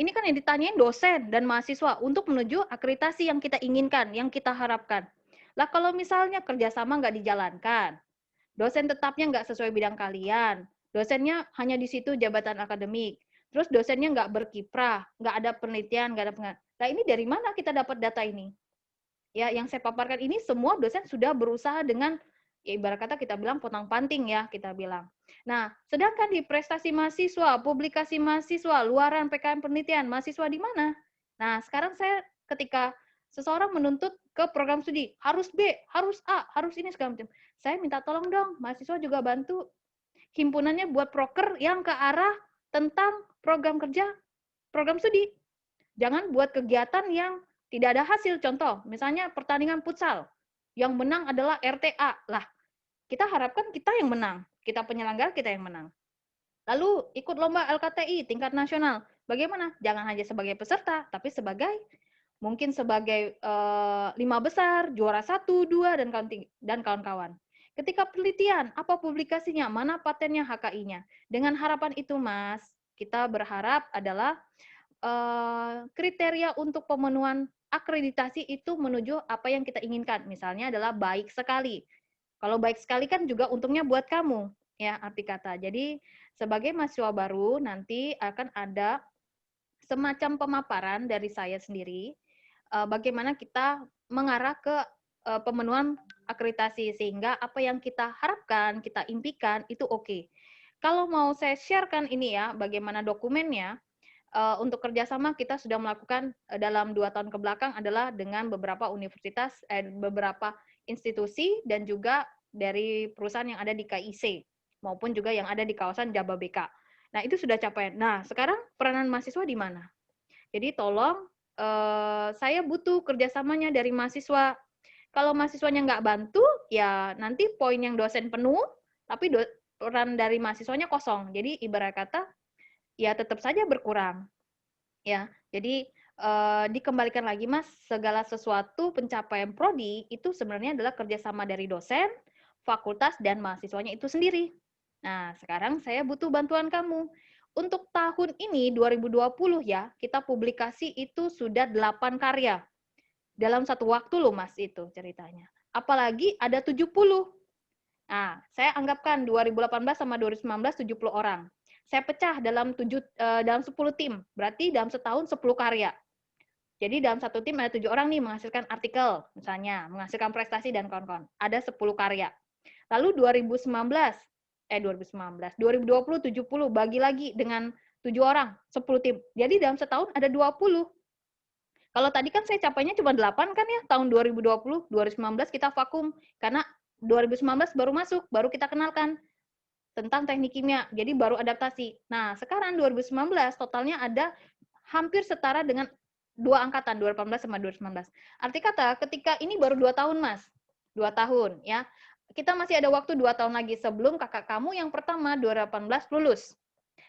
Ini kan yang ditanyain dosen dan mahasiswa untuk menuju akreditasi yang kita inginkan, yang kita harapkan. Lah kalau misalnya kerjasama nggak dijalankan, dosen tetapnya nggak sesuai bidang kalian, dosennya hanya di situ jabatan akademik, terus dosennya nggak berkiprah, nggak ada penelitian, nggak ada penelitian. Nah ini dari mana kita dapat data ini? Ya, yang saya paparkan ini semua dosen sudah berusaha dengan, ya ibarat kata kita bilang potong-panting ya, kita bilang. Nah, sedangkan di prestasi mahasiswa, publikasi mahasiswa, luaran PKM penelitian, mahasiswa di mana? Nah, sekarang saya ketika seseorang menuntut ke program studi, harus B, harus A, harus ini segala macam. Saya minta tolong dong, mahasiswa juga bantu himpunannya buat proker yang ke arah tentang program kerja, program studi. Jangan buat kegiatan yang tidak ada hasil. Contoh, misalnya pertandingan futsal, yang menang adalah RTA. Lah, kita harapkan kita yang menang. Kita penyelenggara, kita yang menang. Lalu ikut lomba LKTI tingkat nasional. Bagaimana? Jangan hanya sebagai peserta, tapi mungkin sebagai 5 besar, juara 1, 2, dan kawan-kawan. Ketika penelitian, apa publikasinya, mana patennya, HKI-nya. Dengan harapan itu, Mas, kita berharap adalah kriteria untuk pemenuhan akreditasi itu menuju apa yang kita inginkan. Misalnya adalah baik sekali. Kalau baik sekali kan juga untungnya buat kamu, ya arti kata. Jadi sebagai mahasiswa baru nanti akan ada semacam pemaparan dari saya sendiri bagaimana kita mengarah ke pemenuhan akreditasi sehingga apa yang kita harapkan, kita impikan itu oke. Kalau mau saya sharekan ini ya, bagaimana dokumennya, untuk kerjasama kita sudah melakukan dalam 2 tahun kebelakang adalah dengan beberapa universitas, beberapa institusi dan juga dari perusahaan yang ada di KIC maupun juga yang ada di kawasan Jababeka. Nah itu sudah capaian. Nah sekarang peranan mahasiswa di mana? Jadi tolong saya butuh kerjasamanya dari mahasiswa. Kalau mahasiswanya nggak bantu, ya nanti poin yang dosen penuh, tapi peran dari mahasiswanya kosong. Jadi ibarat kata ya tetap saja berkurang. Ya, jadi dikembalikan lagi Mas, segala sesuatu pencapaian prodi itu sebenarnya adalah kerjasama dari dosen, fakultas, dan mahasiswanya itu sendiri. Nah, sekarang saya butuh bantuan kamu. Untuk tahun ini 2020 ya, kita publikasi itu sudah 8 karya. Dalam satu waktu loh Mas itu ceritanya. Apalagi ada 70. Nah, saya anggapkan 2018 sama 2019 70 orang. Saya pecah dalam 10 tim. Berarti dalam setahun 10 karya. Jadi dalam satu tim ada 7 orang nih menghasilkan artikel, misalnya, menghasilkan prestasi dan kawan-kawan. Ada 10 karya. Lalu 2020, 70, bagi lagi dengan 7 orang, 10 tim. Jadi dalam setahun ada 20. Kalau tadi kan saya capainya cuma 8 kan ya, tahun 2020, 2019 kita vakum, karena 2019 baru masuk, baru kita kenalkan tentang teknik kimia, jadi baru adaptasi. Nah, sekarang 2019 totalnya ada hampir setara dengan 2 angkatan, 2018 sama 2019. Arti kata, ketika ini baru 2 tahun, Mas. 2 tahun, ya. Kita masih ada waktu 2 tahun lagi sebelum kakak kamu yang pertama 2018 lulus.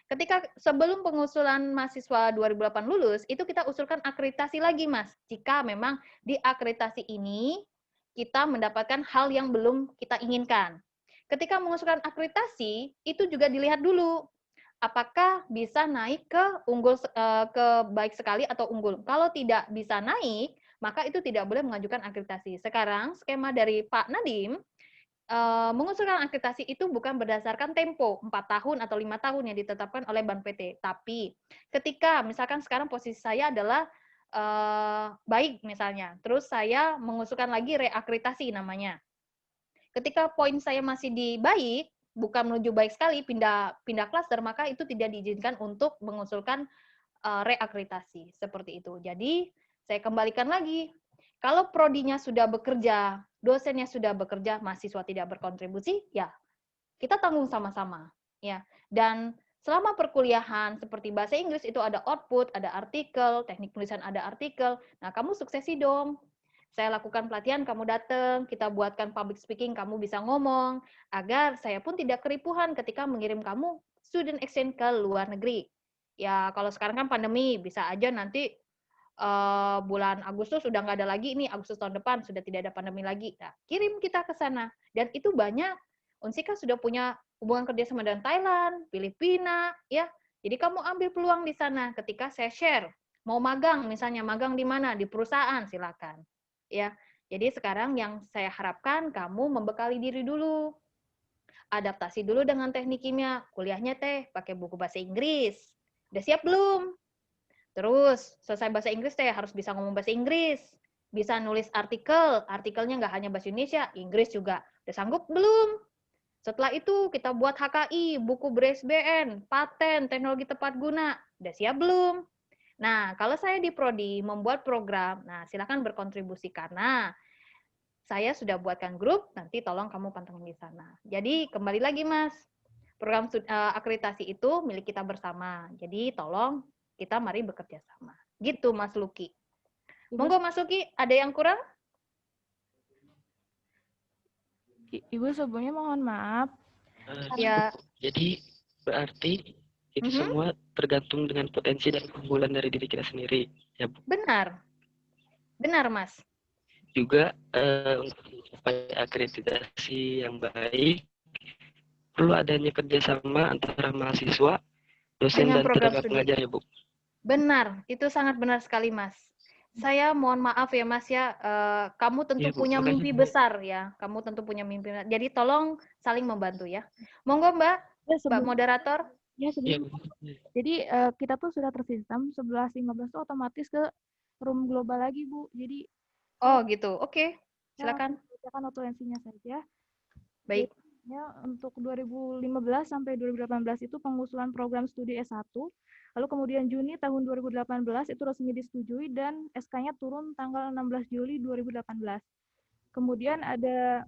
Ketika sebelum pengusulan mahasiswa 2008 lulus, itu kita usulkan akreditasi lagi, Mas. Jika memang di akreditasi ini kita mendapatkan hal yang belum kita inginkan. Ketika mengusulkan akreditasi, itu juga dilihat dulu apakah bisa naik ke unggul ke baik sekali atau unggul. Kalau tidak bisa naik, maka itu tidak boleh mengajukan akreditasi. Sekarang skema dari Pak Nadiem mengusulkan akreditasi itu bukan berdasarkan tempo 4 tahun atau 5 tahun yang ditetapkan oleh Ban PT, tapi ketika misalkan sekarang posisi saya adalah baik misalnya, terus saya mengusulkan lagi reakreditasi namanya. Ketika poin saya masih di baik, bukan menuju baik sekali, pindah klaster, maka itu tidak diizinkan untuk mengusulkan reakreditasi seperti itu. Jadi saya kembalikan lagi, kalau prodinya sudah bekerja, dosennya sudah bekerja, mahasiswa tidak berkontribusi, ya kita tanggung sama-sama, ya. Dan selama perkuliahan seperti bahasa Inggris itu ada output, ada artikel, teknik penulisan ada artikel. Nah, kamu suksesi dong. Saya lakukan pelatihan, kamu datang, kita buatkan public speaking, kamu bisa ngomong, agar saya pun tidak keripuhan ketika mengirim kamu student exchange ke luar negeri. Ya, kalau sekarang kan pandemi, bisa aja nanti bulan Agustus sudah nggak ada lagi, ini Agustus tahun depan sudah tidak ada pandemi lagi. Nah, kirim kita ke sana. Dan itu banyak, Unsika sudah punya hubungan kerjasama dengan Thailand, Filipina, ya. Jadi kamu ambil peluang di sana ketika saya share. Mau magang, misalnya magang di mana? Di perusahaan, silakan. Ya, jadi sekarang yang saya harapkan kamu membekali diri dulu. Adaptasi dulu dengan teknik kimia. Kuliahnya pakai buku bahasa Inggris. Udah siap belum? Terus, selesai bahasa Inggris harus bisa ngomong bahasa Inggris. Bisa nulis artikel, artikelnya nggak hanya bahasa Indonesia, Inggris juga. Udah sanggup belum? Setelah itu, kita buat HKI, buku ber-ISBN, paten, teknologi tepat guna. Udah siap belum? Nah, kalau saya di Prodi membuat program, nah silakan berkontribusi karena saya sudah buatkan grup, nanti tolong kamu pantengin di sana. Jadi, kembali lagi, Mas. Program akreditasi itu milik kita bersama. Jadi, tolong kita mari bekerja sama. Gitu, Mas Luki. Monggo, Mas Luki, ada yang kurang? Ibu sebelumnya mohon maaf. Ya. Jadi Berarti itu Mhm. semua tergantung dengan potensi dan keunggulan dari diri kita sendiri. Ya, Bu. Benar. Benar, Mas. Juga untuk mencapai akreditasi yang baik, perlu adanya kerjasama antara mahasiswa, dosen, Dengan dan program tenaga studi. pengajar ya, Bu. Benar, itu sangat benar sekali, Mas. Saya mohon maaf ya, Mas ya. Kamu tentu Iya, Bu. punya Makanya, mimpi besar ya. Kamu tentu punya mimpi. Jadi tolong saling membantu ya. Monggo, Mbak. Ya, Mbak moderator. iya, sebelum Bu. jadi kita tuh sudah tersistem 11.15 tuh otomatis ke room global lagi, Bu. Jadi Oh, gitu. Oke. saya Silakan. bacakan notulensinya saja. Baik. Ya, untuk 2015 sampai 2018 itu pengusulan program studi S1. Lalu kemudian Juni tahun 2018 itu resmi disetujui dan SK-nya turun tanggal 16 Juli 2018. Kemudian ada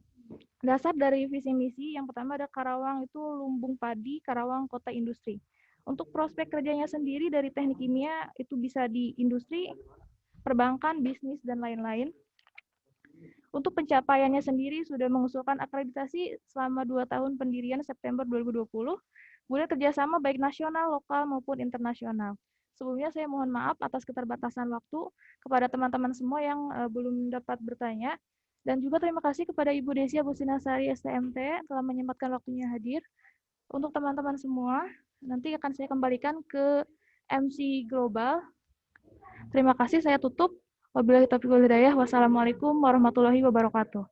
dasar dari visi misi. Yang pertama ada Karawang itu lumbung padi, Karawang kota industri. Untuk prospek kerjanya sendiri dari teknik kimia itu bisa di industri, perbankan, bisnis, dan lain-lain. Untuk pencapaiannya sendiri sudah mengusulkan akreditasi selama 2 tahun pendirian September 2020, kemudian kerjasama baik nasional, lokal, maupun internasional. Sebelumnya saya mohon maaf atas keterbatasan waktu kepada teman-teman semua yang belum dapat bertanya. Dan juga terima kasih kepada Ibu Desi Agustinasari STMT telah menyempatkan waktunya hadir. Untuk teman-teman semua, nanti akan saya kembalikan ke MC Global. Terima kasih, saya tutup. Wabillahi taufiq wal hidayah. Wassalamualaikum warahmatullahi wabarakatuh.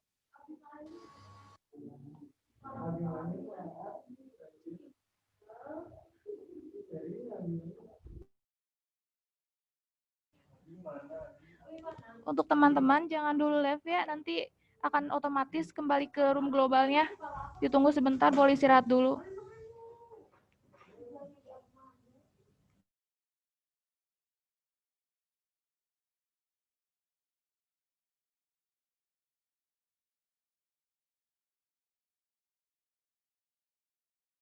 Untuk teman-teman jangan dulu live ya, nanti akan otomatis kembali ke room globalnya. Ditunggu sebentar, boleh istirahat dulu.